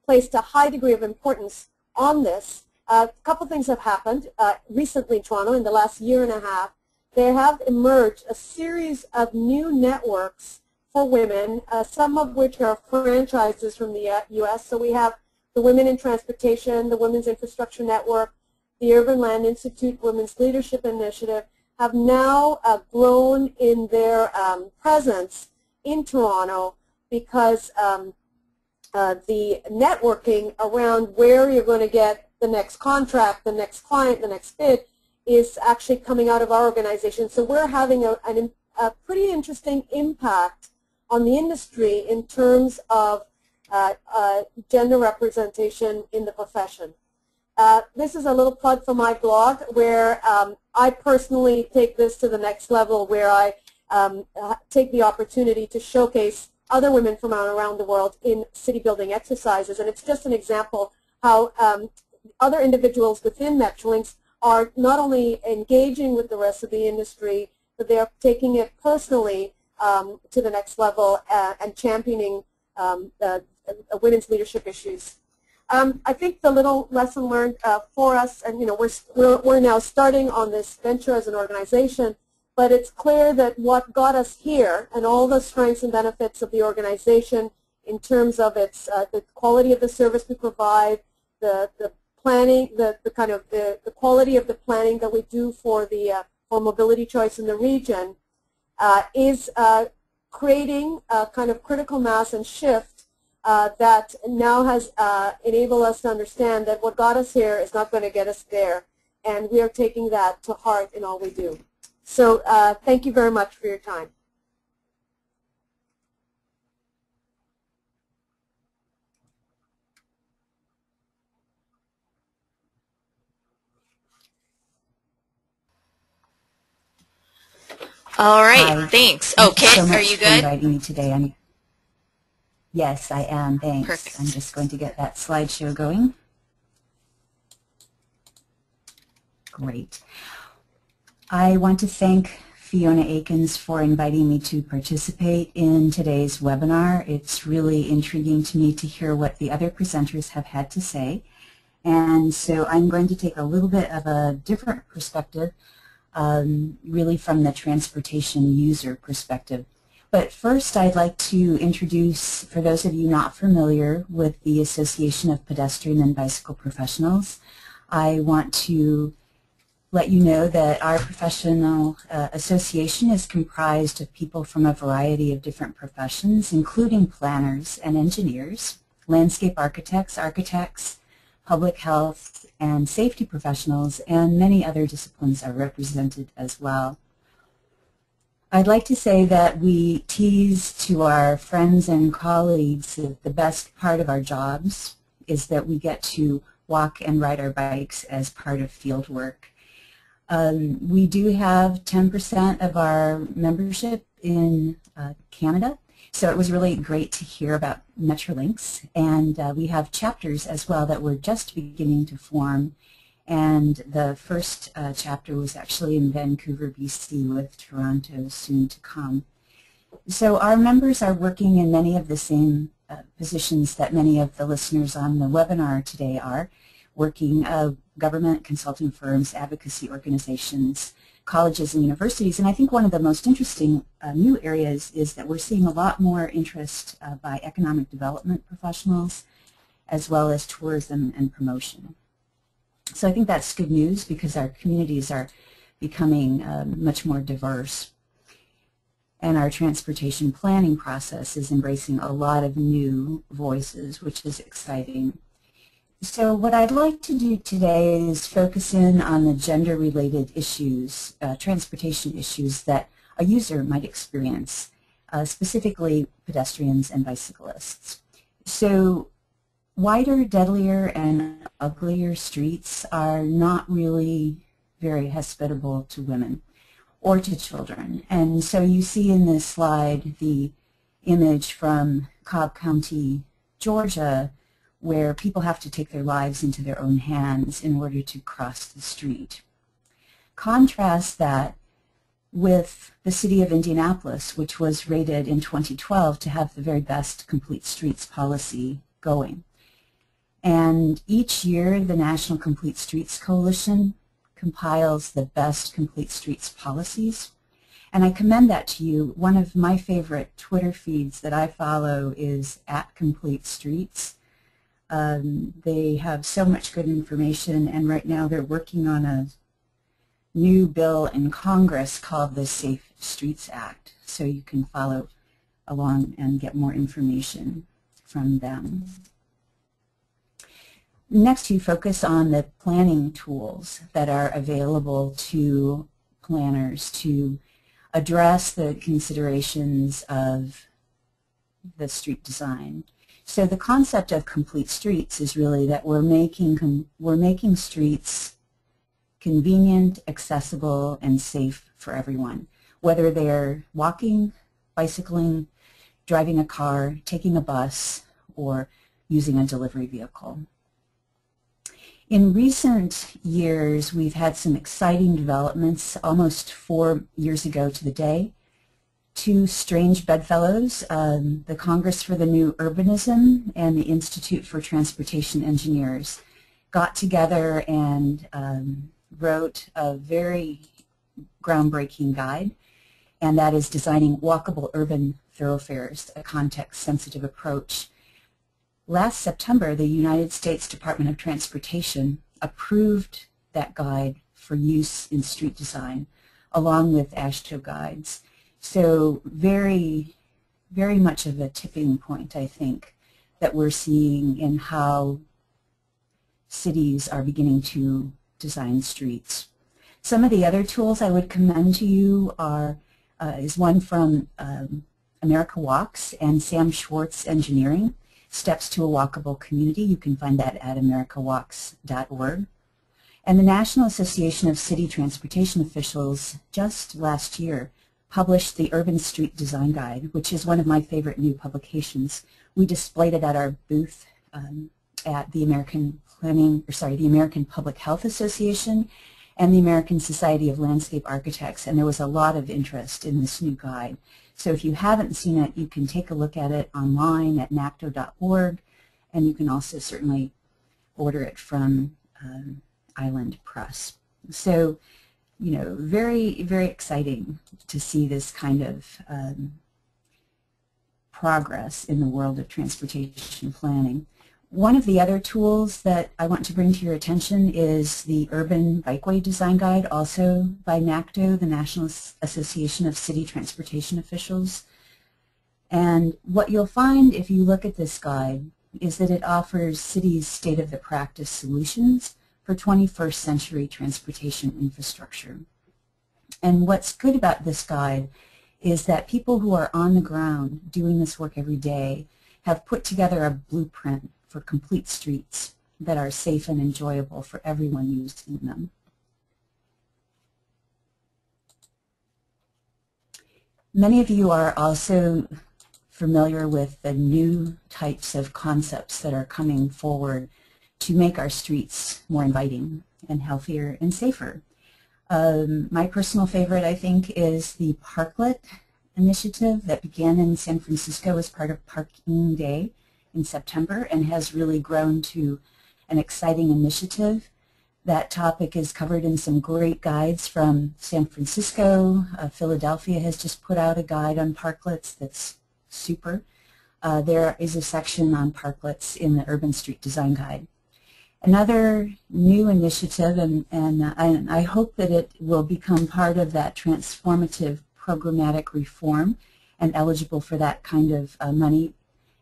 placed a high degree of importance on this, a couple things have happened recently in Toronto in the last year and a half. There have emerged a series of new networks for women, some of which are franchises from the U.S. So we have the Women in Transportation, the Women's Infrastructure Network, the Urban Land Institute Women's Leadership Initiative have now grown in their presence in Toronto, because the networking around where you're going to get the next contract, the next client, the next bid is actually coming out of our organization. So we're having a pretty interesting impact on the industry in terms of gender representation in the profession. This is a little plug for my blog, where I personally take this to the next level, where I take the opportunity to showcase other women from around the world in city building exercises. And it's just an example how other individuals within Metrolinx are not only engaging with the rest of the industry, but they are taking it personally to the next level and championing women's leadership issues. I think the little lesson learned for us, and we're now starting on this venture as an organization, but it's clear that what got us here and all the strengths and benefits of the organization in terms of its the quality of the service we provide, the planning, the quality of the planning that we do for the for mobility choice in the region is creating a kind of critical mass and shift that now has enabled us to understand that what got us here is not going to get us there, and we are taking that to heart in all we do. So thank you very much for your time. All right, Hi. thanks. Thank Oh, Kit, so much are you for good? inviting me today. Yes, I am. Thanks. Perfect. I'm just going to get that slideshow going. Great. I want to thank Fiona Akins for inviting me to participate in today's webinar. It's really intriguing to me to hear what the other presenters have had to say. And so I'm going to take a little bit of a different perspective, really from the transportation user perspective. But first I'd like to introduce, for those of you not familiar with the Association of Pedestrian and Bicycle Professionals, I want to let you know that our professional association is comprised of people from a variety of different professions, including planners and engineers, landscape architects, public health and safety professionals, and many other disciplines are represented as well. I'd like to say that we tease to our friends and colleagues that the best part of our jobs is that we get to walk and ride our bikes as part of field work. We do have 10% of our membership in Canada, so it was really great to hear about Metrolinx, and we have chapters as well that we're just beginning to form, and the first chapter was actually in Vancouver, BC, with Toronto soon to come. So our members are working in many of the same positions that many of the listeners on the webinar today are, working government, consulting firms, advocacy organizations, colleges and universities. And I think one of the most interesting new areas is that we're seeing a lot more interest by economic development professionals as well as tourism and promotion. So I think that's good news because our communities are becoming much more diverse. And our transportation planning process is embracing a lot of new voices, which is exciting. So what I'd like to do today is focus in on the gender-related issues, transportation issues that a user might experience, specifically pedestrians and bicyclists. So wider, deadlier, and uglier streets are not really very hospitable to women or to children. And so you see in this slide the image from Cobb County, Georgia, where people have to take their lives into their own hands in order to cross the street. Contrast that with the city of Indianapolis, which was rated in 2012 to have the very best complete streets policy going. And each year, the National Complete Streets Coalition compiles the best complete streets policies. And I commend that to you. One of my favorite Twitter feeds that I follow is @CompleteStreets. They have so much good information, and right now they're working on a new bill in Congress called the Safe Streets Act, so you can follow along and get more information from them. Next, you focus on the planning tools that are available to planners to address the considerations of the street design. So the concept of complete streets is really that we're making streets convenient, accessible, and safe for everyone, whether they're walking, bicycling, driving a car, taking a bus, or using a delivery vehicle. In recent years, we've had some exciting developments. Almost 4 years ago to the day, two strange bedfellows, the Congress for the New Urbanism and the Institute for Transportation Engineers, got together and wrote a very groundbreaking guide, and that is Designing Walkable Urban Thoroughfares, a context-sensitive approach. Last September, the United States Department of Transportation approved that guide for use in street design, along with AASHTO guides. So very, very much of a tipping point, I think, that we're seeing in how cities are beginning to design streets. Some of the other tools I would commend to you are, is one from America Walks and Sam Schwartz Engineering, Steps to a Walkable Community. You can find that at americawalks.org. And the National Association of City Transportation Officials just last year published the Urban Street Design Guide, which is one of my favorite new publications. We displayed it at our booth at the American Public Health Association and the American Society of Landscape Architects, and there was a lot of interest in this new guide. So if you haven't seen it, you can take a look at it online at nacto.org, and you can also certainly order it from Island Press. So, you know, very, very exciting to see this kind of progress in the world of transportation planning. One of the other tools that I want to bring to your attention is the Urban Bikeway Design Guide, also by NACTO, the National Association of City Transportation Officials. And what you'll find if you look at this guide is that it offers cities' state-of-the-practice solutions for 21st century transportation infrastructure. And what's good about this guide is that people who are on the ground doing this work every day have put together a blueprint for complete streets that are safe and enjoyable for everyone using them. Many of you are also familiar with the new types of concepts that are coming forward to make our streets more inviting and healthier and safer. My personal favorite, I think, is the Parklet initiative that began in San Francisco as part of Parking Day in September and has really grown to an exciting initiative. That topic is covered in some great guides from San Francisco. Philadelphia has just put out a guide on parklets that's super. There is a section on parklets in the Urban Street Design Guide. Another new initiative, and I hope that it will become part of that transformative programmatic reform and eligible for that kind of money,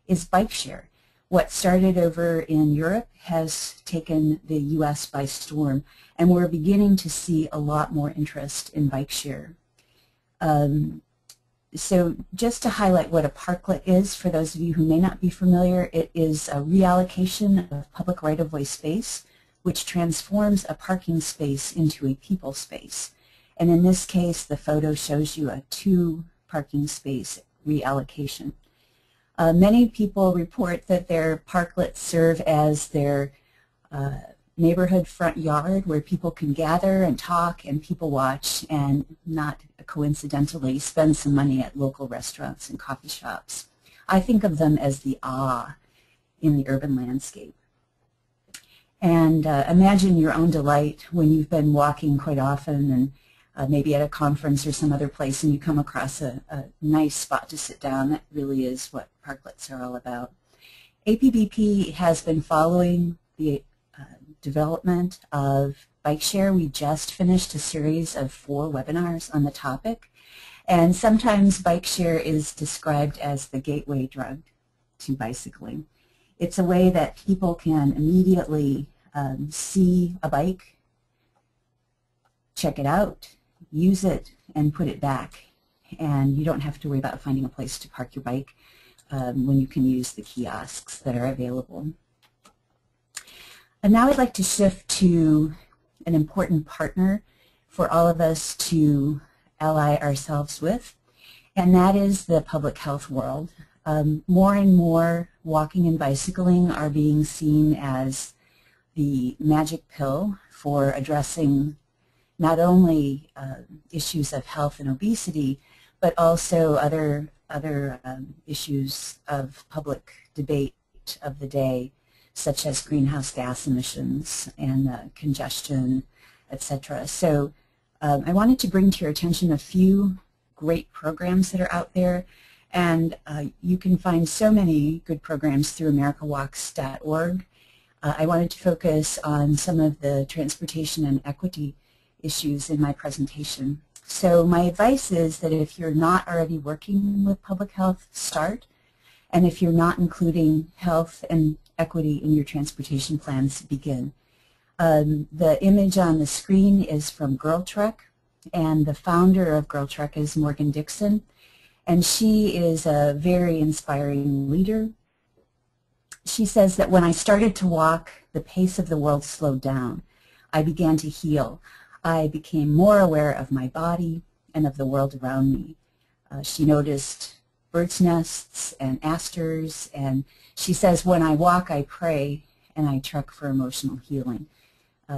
is bike share. What started over in Europe has taken the U.S. by storm, and we're beginning to see a lot more interest in bike share. So just to highlight what a parklet is, for those of you who may not be familiar, it is a reallocation of public right-of-way space which transforms a parking space into a people space. And in this case, the photo shows you a 2 parking space reallocation. Many people report that their parklets serve as their neighborhood front yard where people can gather and talk and people watch and not coincidentally spend some money at local restaurants and coffee shops. I think of them as the in the urban landscape. And imagine your own delight when you've been walking quite often and maybe at a conference or some other place and you come across a nice spot to sit down. That really is what parklets are all about. APBP has been following the development of bike share. We just finished a series of 4 webinars on the topic, and sometimes bike share is described as the gateway drug to bicycling. It's a way that people can immediately see a bike, check it out, use it, and put it back, and you don't have to worry about finding a place to park your bike when you can use the kiosks that are available. And now I'd like to shift to an important partner for all of us to ally ourselves with, and that is the public health world. More and more walking and bicycling are being seen as the magic pill for addressing not only issues of health and obesity, but also other issues of public debate of the day, such as greenhouse gas emissions and congestion, etc. So I wanted to bring to your attention a few great programs that are out there, and you can find so many good programs through americawalks.org. I wanted to focus on some of the transportation and equity issues in my presentation. So my advice is that if you're not already working with public health, start. And if you're not including health and equity in your transportation plans, begin. The image on the screen is from Girl Truck, and the founder of Girl Truck is Morgan Dixon, and she is a very inspiring leader. She says that when I started to walk, the pace of the world slowed down. I began to heal. I became more aware of my body. and of the world around me. She noticed birds' nests and asters, and she says, when I walk, I pray, and I trek for emotional healing.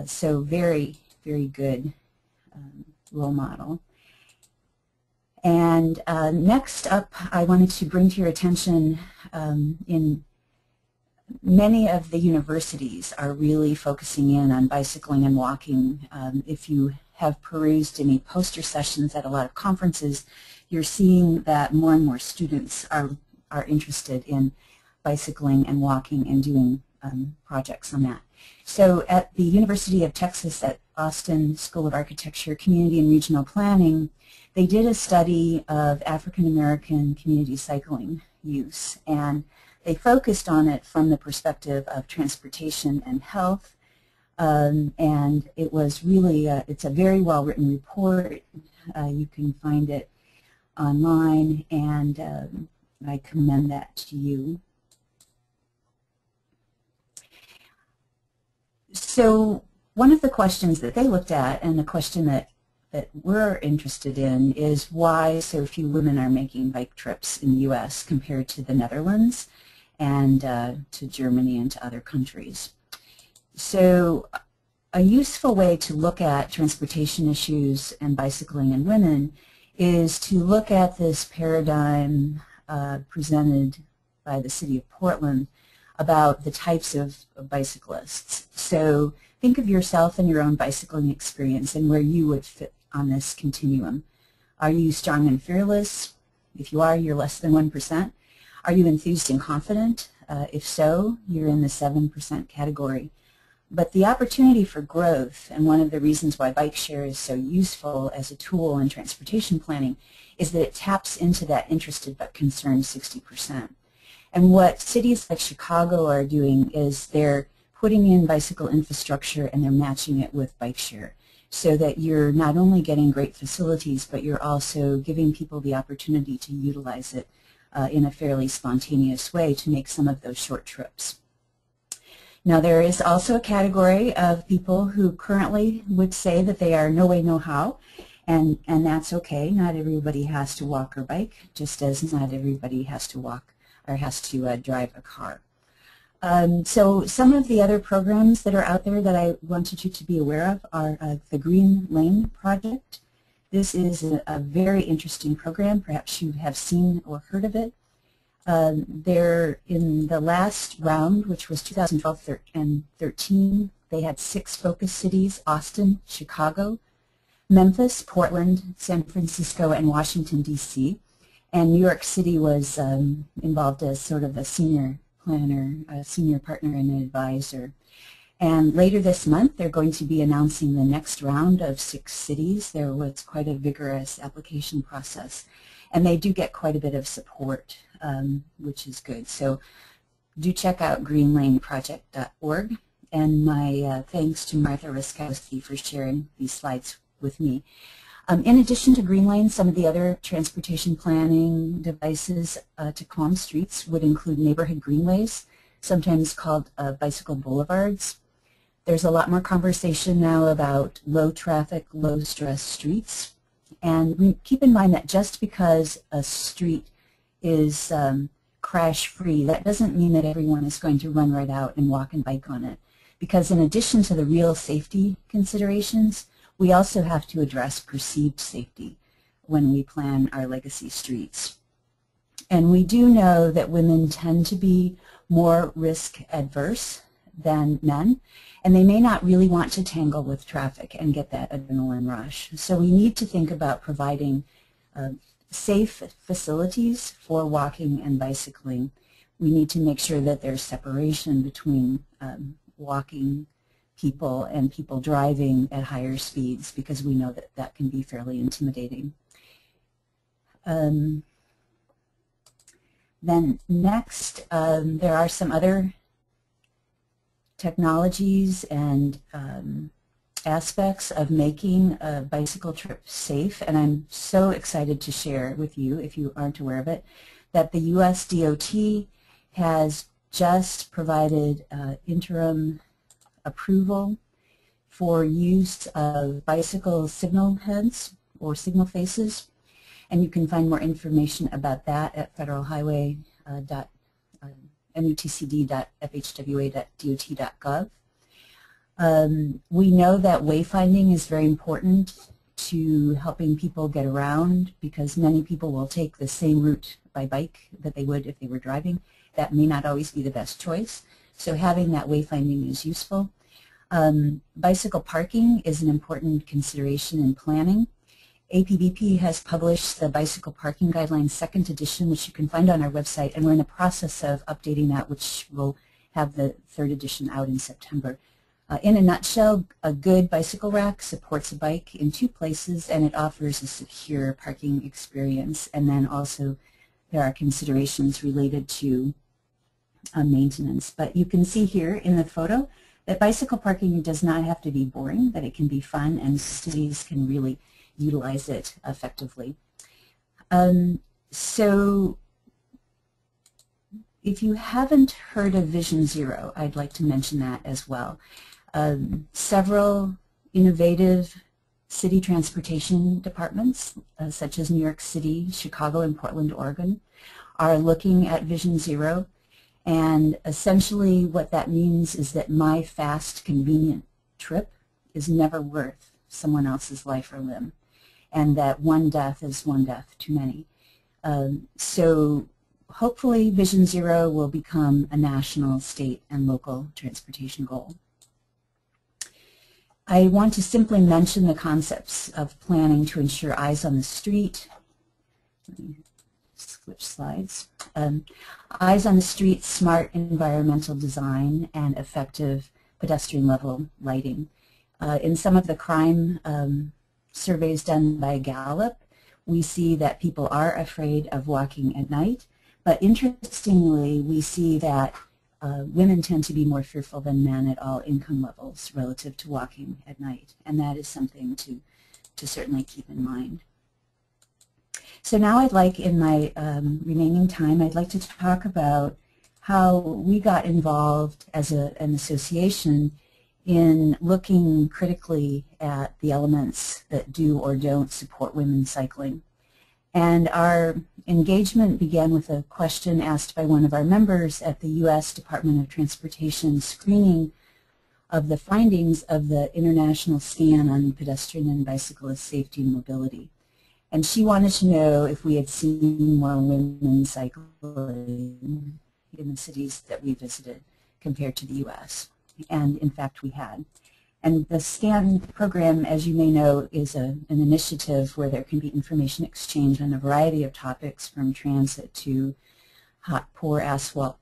So very, very good role model. And next up, I wanted to bring to your attention in many of the universities are really focusing in on bicycling and walking. If you have perused any poster sessions at a lot of conferences, you're seeing that more and more students are interested in bicycling and walking and doing projects on that. So at the University of Texas at Austin School of Architecture, Community and Regional Planning, they did a study of African American community cycling use, and they focused on it from the perspective of transportation and health, and it was really, it's a very well written report. You can find it online, and I commend that to you. So one of the questions that they looked at, and the question that we're interested in, is why so few women are making bike trips in the U.S. compared to the Netherlands and to Germany and to other countries. So a useful way to look at transportation issues and bicycling and women is to look at this paradigm presented by the city of Portland about the types of bicyclists. So think of yourself and your own bicycling experience and where you would fit on this continuum. Are you strong and fearless? If you are, you're less than 1%. Are you enthused and confident? If so, you're in the 7% category. But the opportunity for growth, and one of the reasons why bike share is so useful as a tool in transportation planning, is that it taps into that interested but concerned 60%. And what cities like Chicago are doing is they're putting in bicycle infrastructure and they're matching it with bike share, so that you're not only getting great facilities, but you're also giving people the opportunity to utilize it in a fairly spontaneous way to make some of those short trips. Now, there is also a category of people who currently would say that they are no way, no how, and that's okay. Not everybody has to walk or bike, just as not everybody has to walk or has to drive a car. So some of the other programs that are out there that I wanted you to be aware of are the Green Lane Project. This is a very interesting program. Perhaps you have seen or heard of it. They're in the last round, which was 2012 and 13. They had 6 focus cities: Austin, Chicago, Memphis, Portland, San Francisco, and Washington, D.C. And New York City was involved as sort of a senior planner, a senior partner and an advisor. And later this month, they're going to be announcing the next round of 6 cities. There was quite a vigorous application process, and they do get quite a bit of support, which is good. So do check out greenlaneproject.org, and my thanks to Martha Ruskowski for sharing these slides with me. In addition to Green Lane, some of the other transportation planning devices to calm streets would include neighborhood greenways, sometimes called bicycle boulevards. There's a lot more conversation now about low traffic, low stress streets. And keep in mind that just because a street is crash-free, that doesn't mean that everyone is going to run right out and walk and bike on it. Because in addition to the real safety considerations, we also have to address perceived safety when we plan our legacy streets. And we do know that women tend to be more risk adverse than men, and they may not really want to tangle with traffic and get that adrenaline rush. So we need to think about providing safe facilities for walking and bicycling. We need to make sure that there's separation between walking people and people driving at higher speeds, because we know that that can be fairly intimidating. Then next, there are some other technologies and aspects of making a bicycle trip safe, and I'm so excited to share with you, if you aren't aware of it, that the U.S. DOT has just provided interim approval for use of bicycle signal heads, or signal faces. And you can find more information about that at federalhighway.mutcd.fhwa.dot.gov. We know that wayfinding is very important to helping people get around, because many people will take the same route by bike that they would if they were driving. That may not always be the best choice, so having that wayfinding is useful. Bicycle parking is an important consideration in planning. APBP has published the Bicycle Parking Guidelines 2nd edition, which you can find on our website, and we're in the process of updating that, which will have the 3rd edition out in September. In a nutshell, a good bicycle rack supports a bike in 2 places, and it offers a secure parking experience. And then also there are considerations related to maintenance. But you can see here in the photo that bicycle parking does not have to be boring, that it can be fun, and cities can really utilize it effectively. So if you haven't heard of Vision Zero, I'd like to mention that as well. Several innovative city transportation departments, such as New York City, Chicago, and Portland, Oregon, are looking at Vision Zero. And essentially what that means is that my fast, convenient trip is never worth someone else's life or limb, and that one death is one death too many. So hopefully Vision Zero will become a national, state, and local transportation goal. I want to simply mention the concepts of planning to ensure eyes on the street. Let me switch slides. Eyes on the street, smart environmental design, and effective pedestrian level lighting. In some of the crime surveys done by Gallup, we see that people are afraid of walking at night, but interestingly we see that women tend to be more fearful than men at all income levels relative to walking at night, and that is something to certainly keep in mind. So now I'd like, in my remaining time, I'd like to talk about how we got involved as an association in looking critically at the elements that do or don't support women cycling. And our engagement began with a question asked by one of our members at the U.S. Department of Transportation screening of the findings of the International Scan on Pedestrian and Bicyclist Safety and Mobility. And she wanted to know if we had seen more women cycling in the cities that we visited compared to the U.S. And in fact we had. And the SCAN program, as you may know, is an initiative where there can be information exchange on a variety of topics, from transit to hot, poor asphalt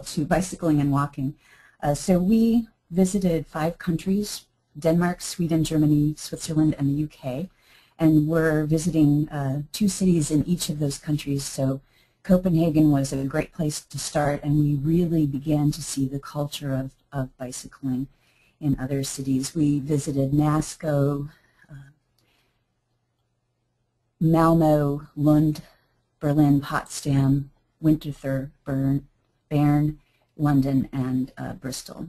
to bicycling and walking. So we visited 5 countries, Denmark, Sweden, Germany, Switzerland, and the UK. And we're visiting 2 cities in each of those countries. So Copenhagen was a great place to start, and we really began to see the culture of bicycling in other cities. We visited Nasco, Malmö, Lund, Berlin, Potsdam, Winterthur, Bern, London, and Bristol.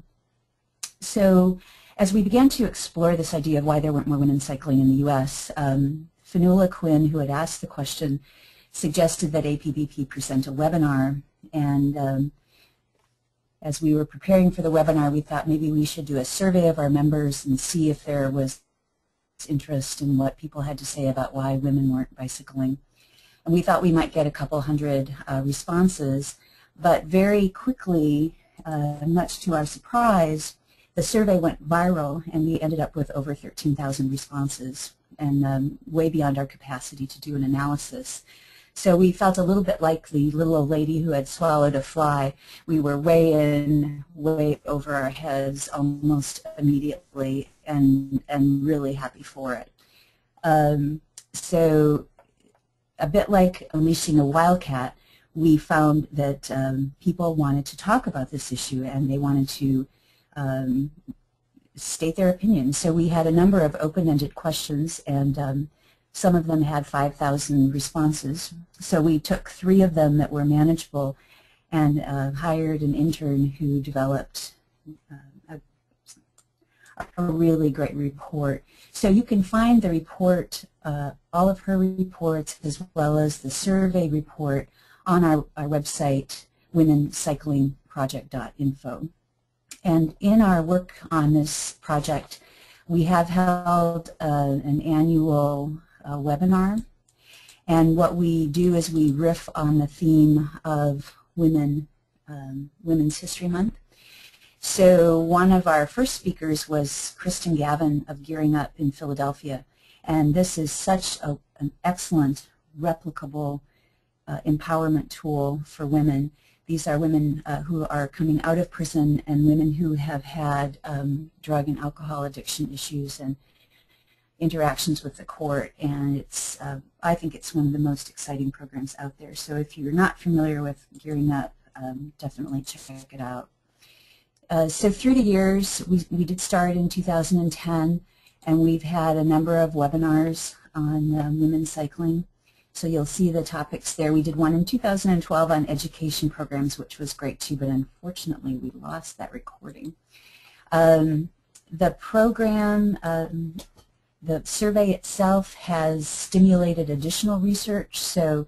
So as we began to explore this idea of why there weren't more women cycling in the U.S., Fionnuala Quinn, who had asked the question, suggested that APBP present a webinar, and as we were preparing for the webinar, we thought maybe we should do a survey of our members and see if there was interest in what people had to say about why women weren't bicycling. And we thought we might get a couple hundred responses, but very quickly, much to our surprise, the survey went viral, and we ended up with over 13,000 responses, and way beyond our capacity to do an analysis. So we felt a little bit like the little old lady who had swallowed a fly. We were way in, way over our heads almost immediately, and really happy for it. So a bit like unleashing a wildcat, we found that people wanted to talk about this issue, and they wanted to state their opinion. So we had a number of open-ended questions, and some of them had 5,000 responses. So we took 3 of them that were manageable and hired an intern who developed a really great report. So you can find the report, all of her reports, as well as the survey report on our website, womencyclingproject.info. And in our work on this project, we have held an annual webinar. And what we do is we riff on the theme of Women's History Month. So one of our first speakers was Kristen Gavin of Gearing Up in Philadelphia. And this is such an excellent, replicable empowerment tool for women. These are women who are coming out of prison and women who have had drug and alcohol addiction issues and interactions with the court. And it's, I think it's one of the most exciting programs out there. So if you're not familiar with Gearing Up, definitely check it out. So through the years, we did start in 2010, and we've had a number of webinars on women's cycling. So you'll see the topics there. We did one in 2012 on education programs, which was great too, but unfortunately we lost that recording. The program, the survey itself has stimulated additional research, so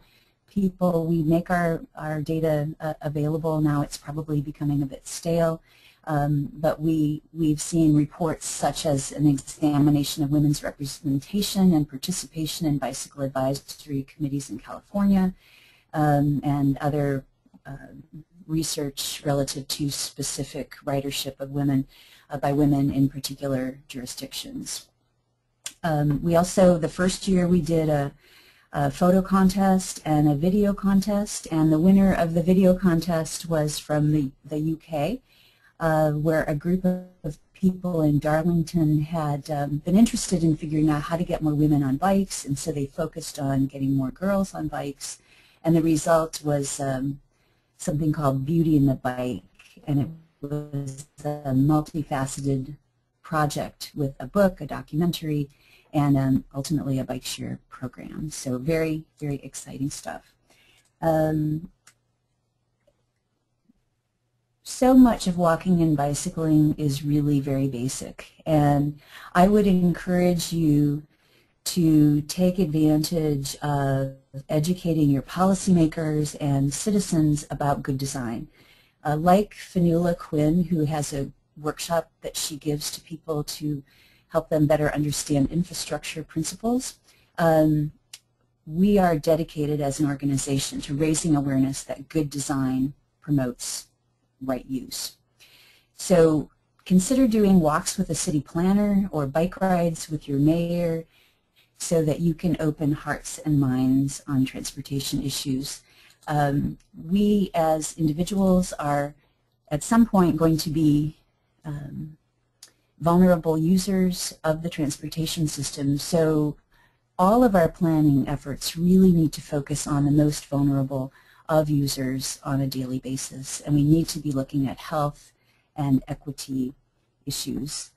we make our data available. Now it's probably becoming a bit stale, but we've seen reports such as an examination of women's representation and participation in bicycle advisory committees in California, and other research relative to specific ridership of women by women in particular jurisdictions. We also, the first year we did a photo contest and a video contest, and the winner of the video contest was from the UK, where a group of people in Darlington had been interested in figuring out how to get more women on bikes, and so they focused on getting more girls on bikes, and the result was something called Beauty in the Bike, and it was a multifaceted project with a book, a documentary, and ultimately a bike share program. So very, very exciting stuff. So much of walking and bicycling is really very basic, and I would encourage you to take advantage of educating your policymakers and citizens about good design. Like Fanula Quinn, who has a workshop that she gives to people to help them better understand infrastructure principles, we are dedicated as an organization to raising awareness that good design promotes right use. So consider doing walks with a city planner or bike rides with your mayor so that you can open hearts and minds on transportation issues. We as individuals are at some point going to be vulnerable users of the transportation system, so all of our planning efforts really need to focus on the most vulnerable of users on a daily basis, and we need to be looking at health and equity issues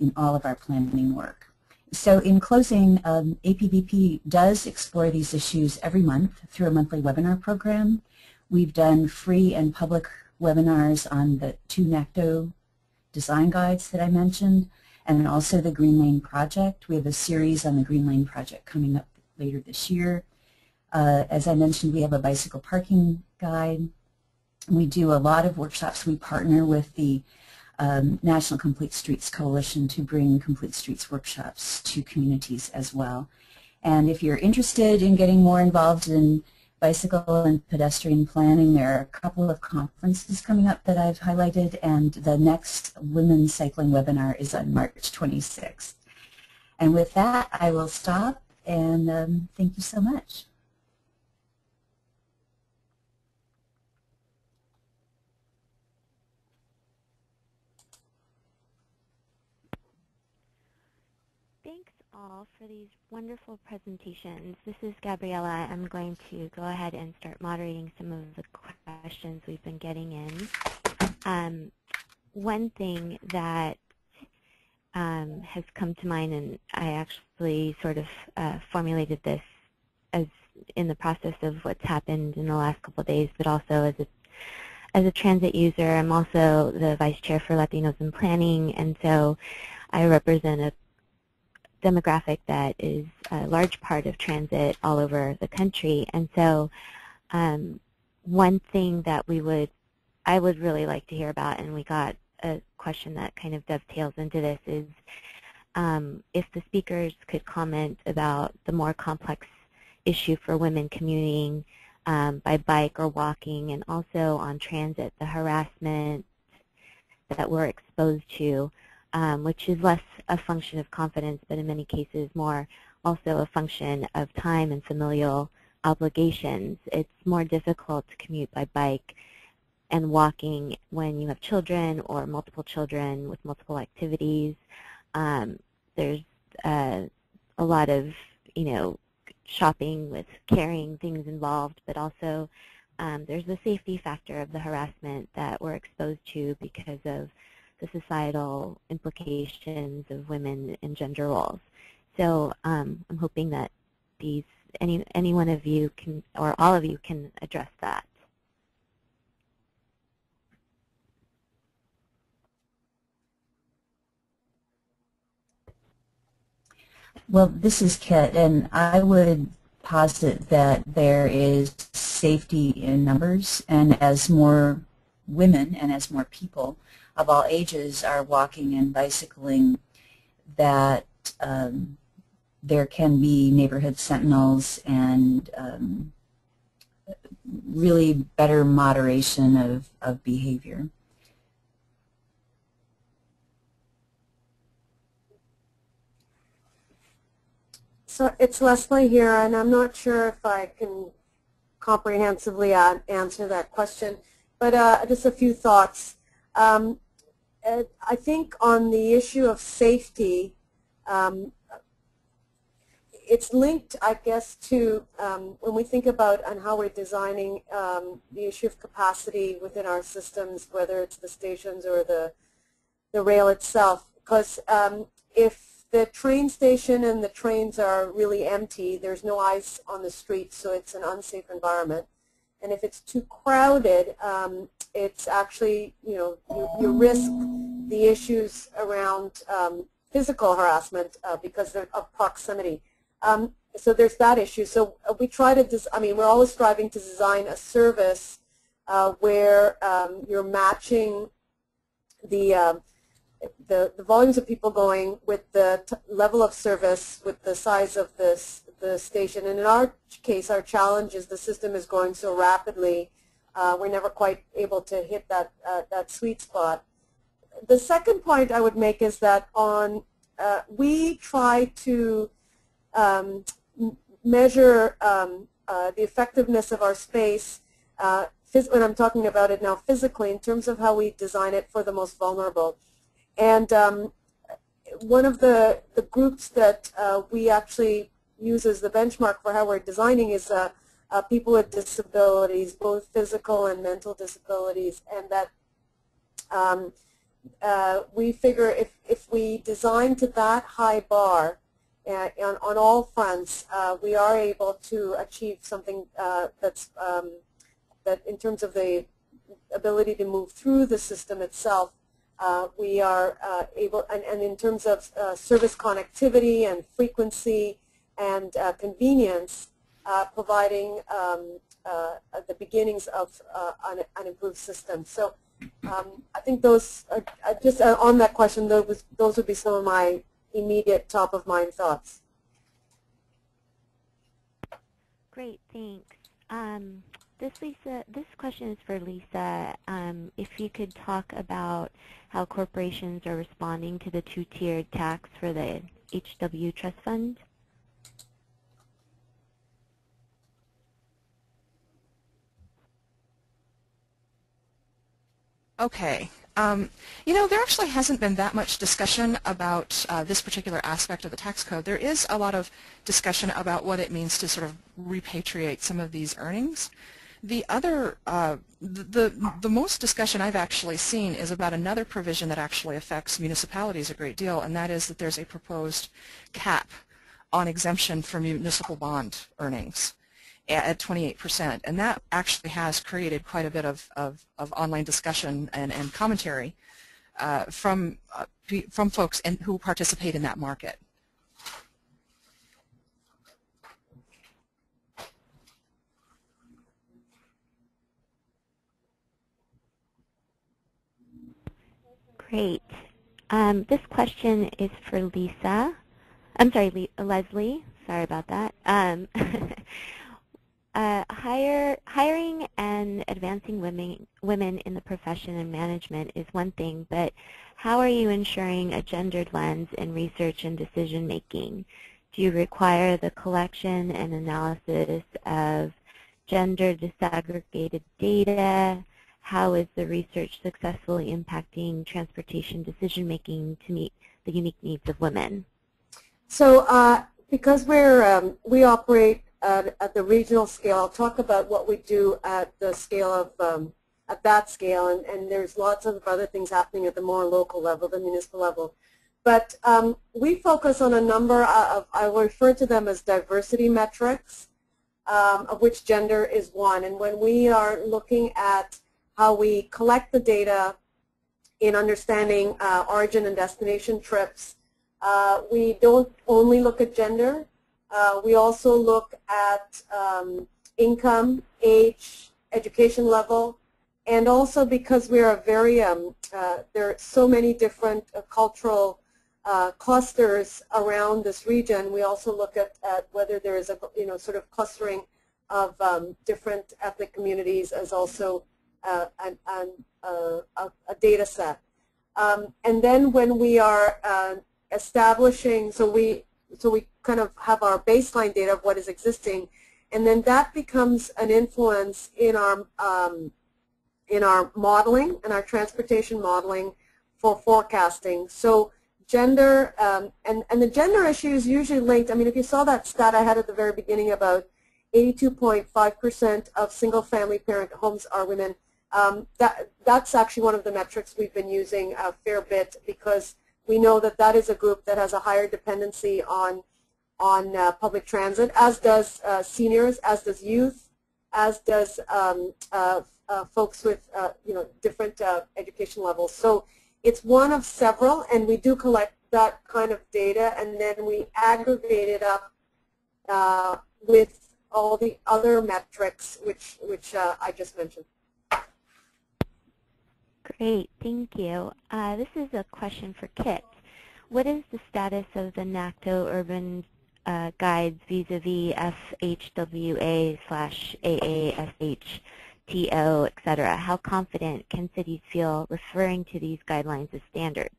in all of our planning work. So in closing, APBP does explore these issues every month through a monthly webinar program. We've done free and public webinars on the 2 NACTO design guides that I mentioned, and also the Green Lane Project. We have a series on the Green Lane Project coming up later this year. As I mentioned, we have a bicycle parking guide. We do a lot of workshops. We partner with the National Complete Streets Coalition to bring Complete Streets workshops to communities as well. And if you're interested in getting more involved in bicycle and pedestrian planning, there are a couple of conferences coming up that I've highlighted, and the next Women's Cycling webinar is on March 26th. And with that, I will stop, and thank you so much. Thanks all for these wonderful presentations. This is Gabriella. I'm going to go ahead and start moderating some of the questions we've been getting in. One thing that has come to mind, and I actually sort of formulated this as in the process of what's happened in the last couple of days, but also as a transit user. I'm also the vice chair for Latinos in Planning, and so I represent a demographic that is a large part of transit all over the country, and so one thing that I would really like to hear about, and we got a question that kind of dovetails into this, is if the speakers could comment about the more complex issue for women commuting by bike or walking, and also on transit, the harassment that we're exposed to, which is less a function of confidence, but in many cases more also a function of time and familial obligations. It's more difficult to commute by bike and walking when you have children or multiple children with multiple activities. There's a lot of, shopping with carrying things involved, but also there's the safety factor of the harassment that we're exposed to because of the societal implications of women and gender roles. So I'm hoping that any one of you can, or all of you can address that. Well, this is Kit, and I would posit that there is safety in numbers, and as more women and as more people of all ages are walking and bicycling, that there can be neighborhood sentinels and really better moderation of behavior. So it's Leslie here, and I'm not sure if I can comprehensively answer that question, but just a few thoughts. I think on the issue of safety, it's linked, I guess, to when we think about and how we're designing the issue of capacity within our systems, whether it's the stations or the rail itself. Because if the train station and the trains are really empty, there's no eyes on the street, so it's an unsafe environment. And if it's too crowded, it's actually, you risk the issues around physical harassment because of proximity. So there's that issue. So we try to, we're always striving to design a service where you're matching the volumes of people going with the level of service, with the size of the station. And in our case, our challenge is the system is growing so rapidly, we're never quite able to hit that sweet spot. The second point I would make is that we try to measure the effectiveness of our space, when I'm talking about it now physically, in terms of how we design it for the most vulnerable. And one of the groups that we actually use as the benchmark for how we're designing is people with disabilities, both physical and mental disabilities, and that we figure if we design to that high bar on all fronts, we are able to achieve something that in terms of the ability to move through the system itself, we are able, and in terms of service connectivity and frequency and convenience, providing the beginnings of an improved system. So I think those are, just on that question, those would be some of my immediate top-of-mind thoughts. Great, thanks. This question is for Lisa. If you could talk about how corporations are responding to the two-tiered tax for the HW Trust Fund. Okay. There actually hasn't been that much discussion about this particular aspect of the tax code. There is a lot of discussion about what it means to sort of repatriate some of these earnings. The other, the most discussion I've actually seen is about another provision that actually affects municipalities a great deal, and that is that there's a proposed cap on exemption for municipal bond earnings at 28%, and that actually has created quite a bit of online discussion and commentary from folks who participate in that market. Great. This question is for Lisa. I'm sorry, Leslie. Sorry about that. Hiring and advancing women in the profession and management is one thing, but how are you ensuring a gendered lens in research and decision making? Do you require the collection and analysis of gender disaggregated data? How is the research successfully impacting transportation decision making to meet the unique needs of women? So because we operate at the regional scale, I'll talk about what we do at the scale of at that scale, and there's lots of other things happening at the more local level, the municipal level. But we focus on a number of, I will refer to them as diversity metrics, of which gender is one. And when we are looking at how we collect the data in understanding origin and destination trips, we don't only look at gender. We also look at income, age, education level, and also because we are very, there are so many different cultural clusters around this region, we also look at whether there is a, sort of clustering of different ethnic communities as also a data set. And then when we are establishing, so we kind of have our baseline data of what is existing, and then that becomes an influence in our modeling and our transportation modeling for forecasting. So gender, and the gender issue is usually linked. I mean, if you saw that stat I had at the very beginning about 82.5% of single-family parent homes are women, that's actually one of the metrics we've been using a fair bit, because we know that that is a group that has a higher dependency on public transit, as does seniors, as does youth, as does folks with different education levels. So it's one of several, and we do collect that kind of data, and then we aggregate it up with all the other metrics which I just mentioned. Great, thank you. This is a question for Kit. What is the status of the NACTO urban guides vis-a-vis FHWA/AASHTO, etc.? How confident can cities feel referring to these guidelines as standards?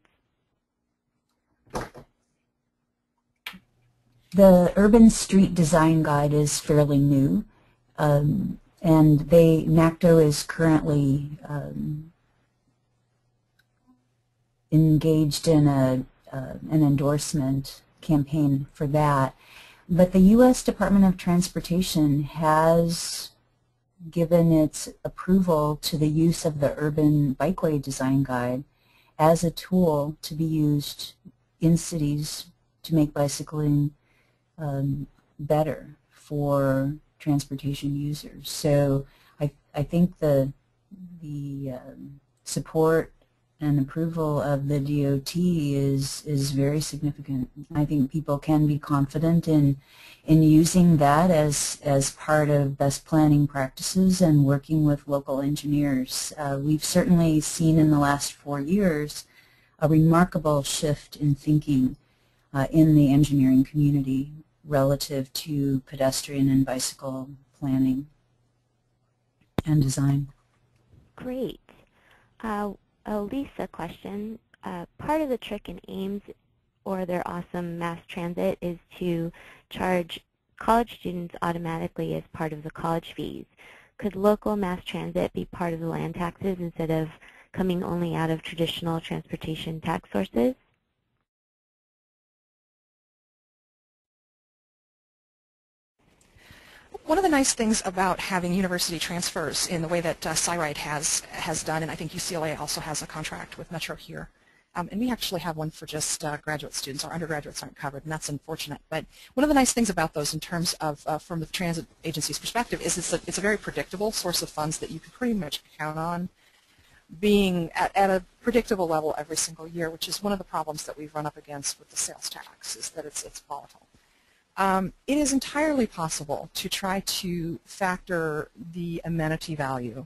The Urban Street Design Guide is fairly new, and NACTO is currently engaged in an endorsement campaign for that. But the U.S. Department of Transportation has given its approval to the use of the Urban Bikeway Design Guide as a tool to be used in cities to make bicycling better for transportation users. So I think the support and approval of the DOT is very significant. I think people can be confident in using that as part of best planning practices and working with local engineers. We've certainly seen in the last 4 years a remarkable shift in thinking in the engineering community relative to pedestrian and bicycle planning and design. Great. A Lisa question. Part of the trick in Ames or their awesome mass transit is to charge college students automatically as part of the college fees. Could local mass transit be part of the land taxes instead of coming only out of traditional transportation tax sources? One of the nice things about having university transfers in the way that SciRide has done, and I think UCLA also has a contract with Metro here, and we actually have one for just graduate students. Our undergraduates aren't covered, and that's unfortunate. But one of the nice things about those in terms of from the transit agency's perspective is it's a very predictable source of funds that you can pretty much count on. being at a predictable level every single year, which is one of the problems that we've run up against with the sales tax, is that it's volatile. It is entirely possible to try to factor the amenity value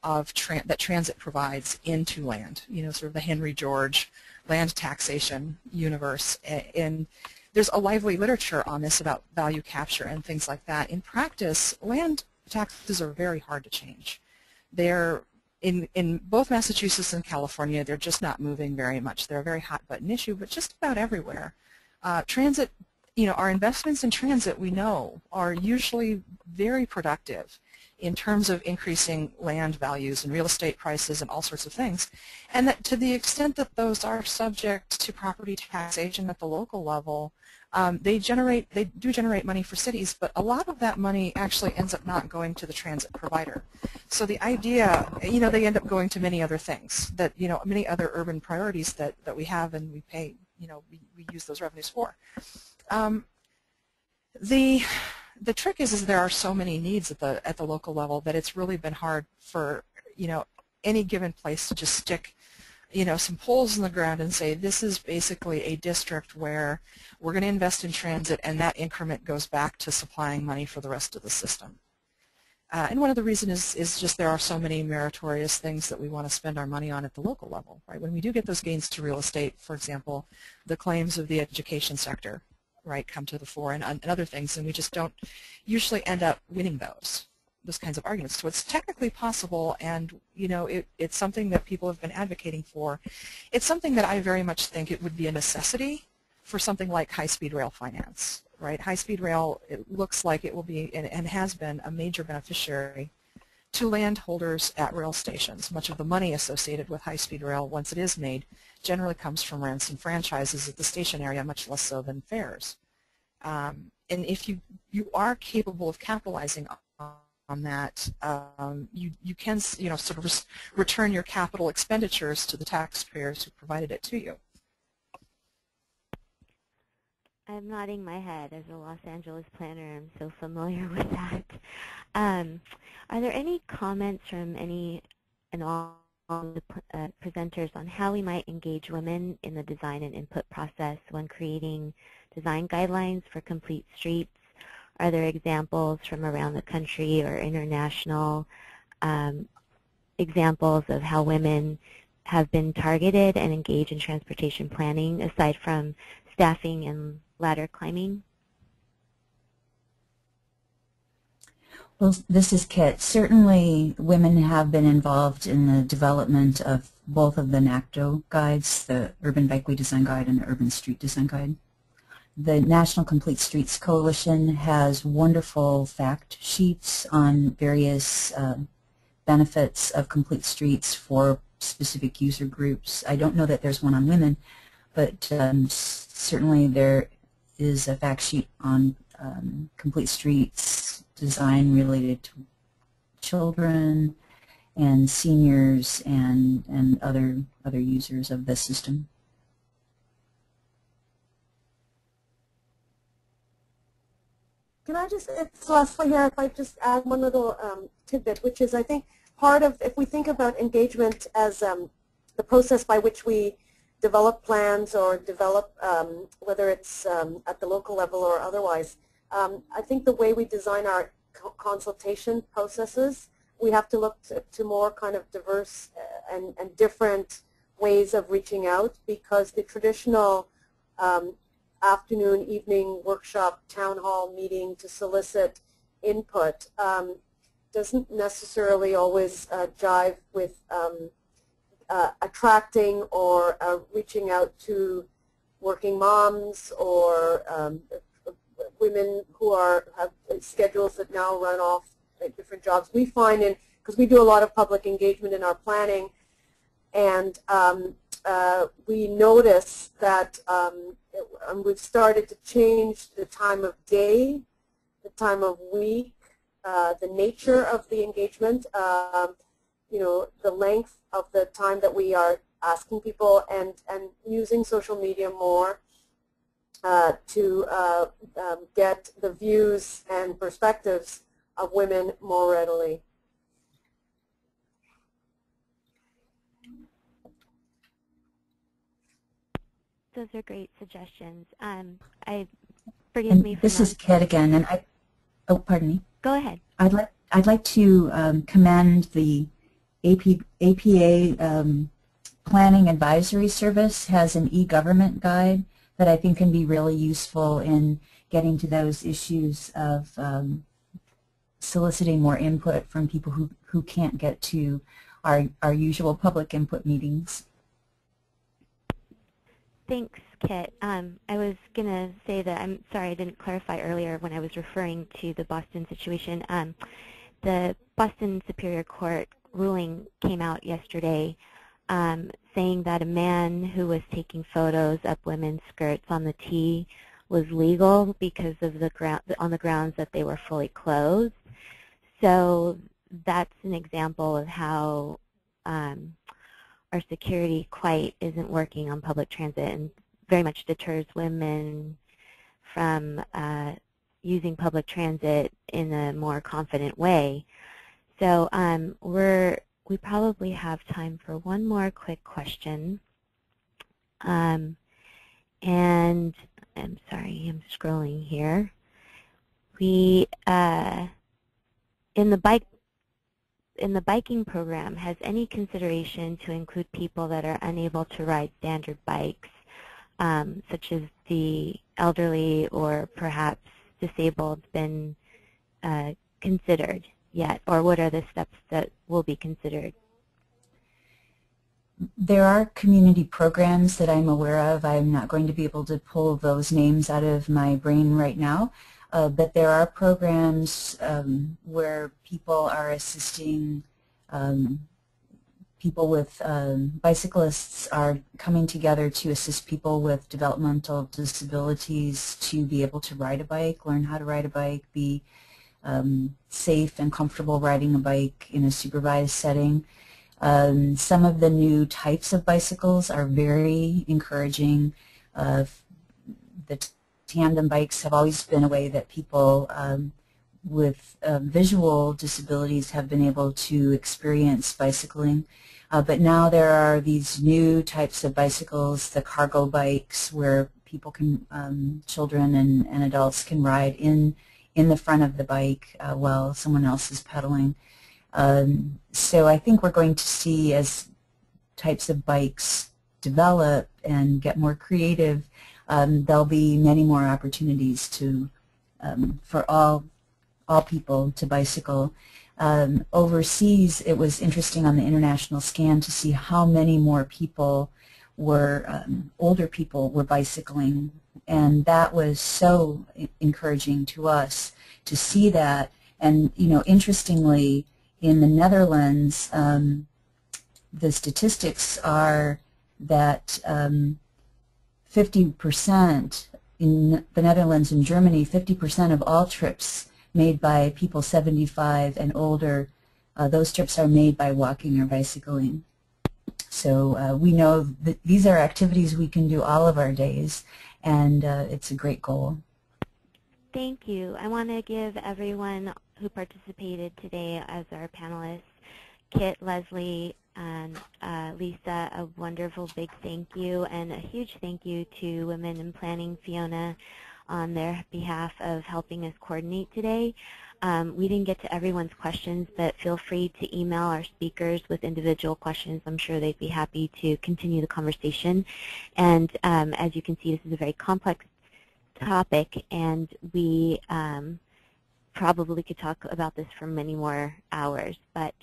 of that transit provides into land, sort of the Henry George land taxation universe. And there's a lively literature on this about value capture and things like that. In practice, land taxes are very hard to change. They're in both Massachusetts and California, they're just not moving very much. They're a very hot button issue, but just about everywhere. Transit, our investments in transit, we know, are usually very productive in terms of increasing land values and real estate prices and all sorts of things. And that to the extent that those are subject to property taxation at the local level, they do generate money for cities, but a lot of that money actually ends up not going to the transit provider. So the idea, they end up going to many other things that, many other urban priorities that we have and we pay, we use those revenues for. The trick is there are so many needs at the local level that it's really been hard for any given place to just stick some poles in the ground and say this is basically a district where we're going to invest in transit and that increment goes back to supplying money for the rest of the system. And one of the reasons is just there are so many meritorious things that we want to spend our money on at the local level, right? When we do get those gains to real estate, for example, the claims of the education sector, right, come to the fore and other things, and we just don't usually end up winning those kinds of arguments. So it's technically possible, and it's something that people have been advocating for. It's something that I very much think it would be a necessity for something like high-speed rail finance, right? High-speed rail, it looks like it will be and has been a major beneficiary to landholders at rail stations. Much of the money associated with high-speed rail, once it is made, generally comes from rents and franchises at the station area, much less so than fares. And if you are capable of capitalizing on that, you can sort of return your capital expenditures to the taxpayers who provided it to you. I'm nodding my head. As a Los Angeles planner, I'm so familiar with that. Are there any comments from any and all the presenters on how we might engage women in the design and input process when creating design guidelines for complete streets? Are there examples from around the country or international examples of how women have been targeted and engaged in transportation planning aside from staffing and ladder climbing? Well, this is Kit. Certainly women have been involved in the development of both of the NACDO guides, the Urban Bikeway Design Guide and the Urban Street Design Guide. The National Complete Streets Coalition has wonderful fact sheets on various benefits of complete streets for specific user groups. I don't know that there's one on women, but certainly there is a fact sheet on complete streets design related to children and seniors and other users of the system. Can I just, it's Leslie here, if I just add one little tidbit, which is I think part of, if we think about engagement as the process by which we develop plans or develop, whether it's at the local level or otherwise, I think the way we design our consultation processes, we have to look to more kind of diverse and different ways of reaching out, because the traditional afternoon, evening workshop, town hall meeting to solicit input doesn't necessarily always jive with attracting or reaching out to working moms or women who have schedules that now run off at different jobs. We find, because we do a lot of public engagement in our planning, and we notice that we've started to change the time of day, the time of week, the nature of the engagement, the length of the time that we are asking people, and using social media more to get the views and perspectives of women more readily. those are great suggestions. Forgive me for this is Kit again, and oh, pardon me. Go ahead. I'd like to commend the APA Planning Advisory Service has an e-government guide that I think can be really useful in getting to those issues of soliciting more input from people who can't get to our usual public input meetings. Thanks, Kit. I was going to say that I'm sorry I didn't clarify earlier when I was referring to the Boston situation. The Boston Superior Court ruling came out yesterday saying that a man who was taking photos of women's skirts on the T was legal because of on the grounds that they were fully clothed. So that's an example of how our security quite isn't working on public transit and very much deters women from using public transit in a more confident way. So we probably have time for one more quick question. And I'm sorry, I'm scrolling here. We in the biking program, has any consideration to include people that are unable to ride standard bikes, such as the elderly or perhaps disabled, been considered yet? Or what are the steps that will be considered? There are community programs that I'm aware of. I'm not going to be able to pull those names out of my brain right now. But there are programs where people are assisting people with bicyclists are coming together to assist people with developmental disabilities to be able to ride a bike, learn how to ride a bike, be safe and comfortable riding a bike in a supervised setting. Some of the new types of bicycles are very encouraging. The tandem bikes have always been a way that people with visual disabilities have been able to experience bicycling. But now there are these new types of bicycles, the cargo bikes, where people can, children and adults can ride in the front of the bike while someone else is pedaling. So I think we're going to see, as types of bikes develop and get more creative, there'll be many more opportunities to for all people to bicycle. Overseas, it was interesting on the international scan to see how many more people were older people were bicycling, and that was so encouraging to us to see that. And interestingly, in the Netherlands, the statistics are that 50% in the Netherlands and Germany, 50% of all trips made by people 75 and older, those trips are made by walking or bicycling. So we know that these are activities we can do all of our days, and it's a great goal. Thank you. I want to give everyone who participated today as our panelists, Kit, Leslie, and Lisa, a wonderful big thank you, and a huge thank you to Women in Planning, Fiona, on their behalf of helping us coordinate today. We didn't get to everyone's questions, but feel free to email our speakers with individual questions. I'm sure they'd be happy to continue the conversation. And as you can see, this is a very complex topic, and we probably could talk about this for many more hours, but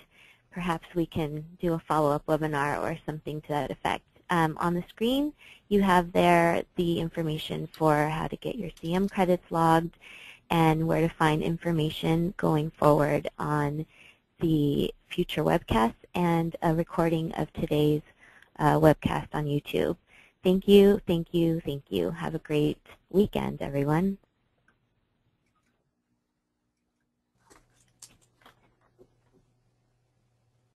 perhaps we can do a follow-up webinar or something to that effect. On the screen, you have there the information for how to get your CM credits logged and where to find information going forward on the future webcasts and a recording of today's webcast on YouTube. Thank you, thank you, thank you. Have a great weekend, everyone.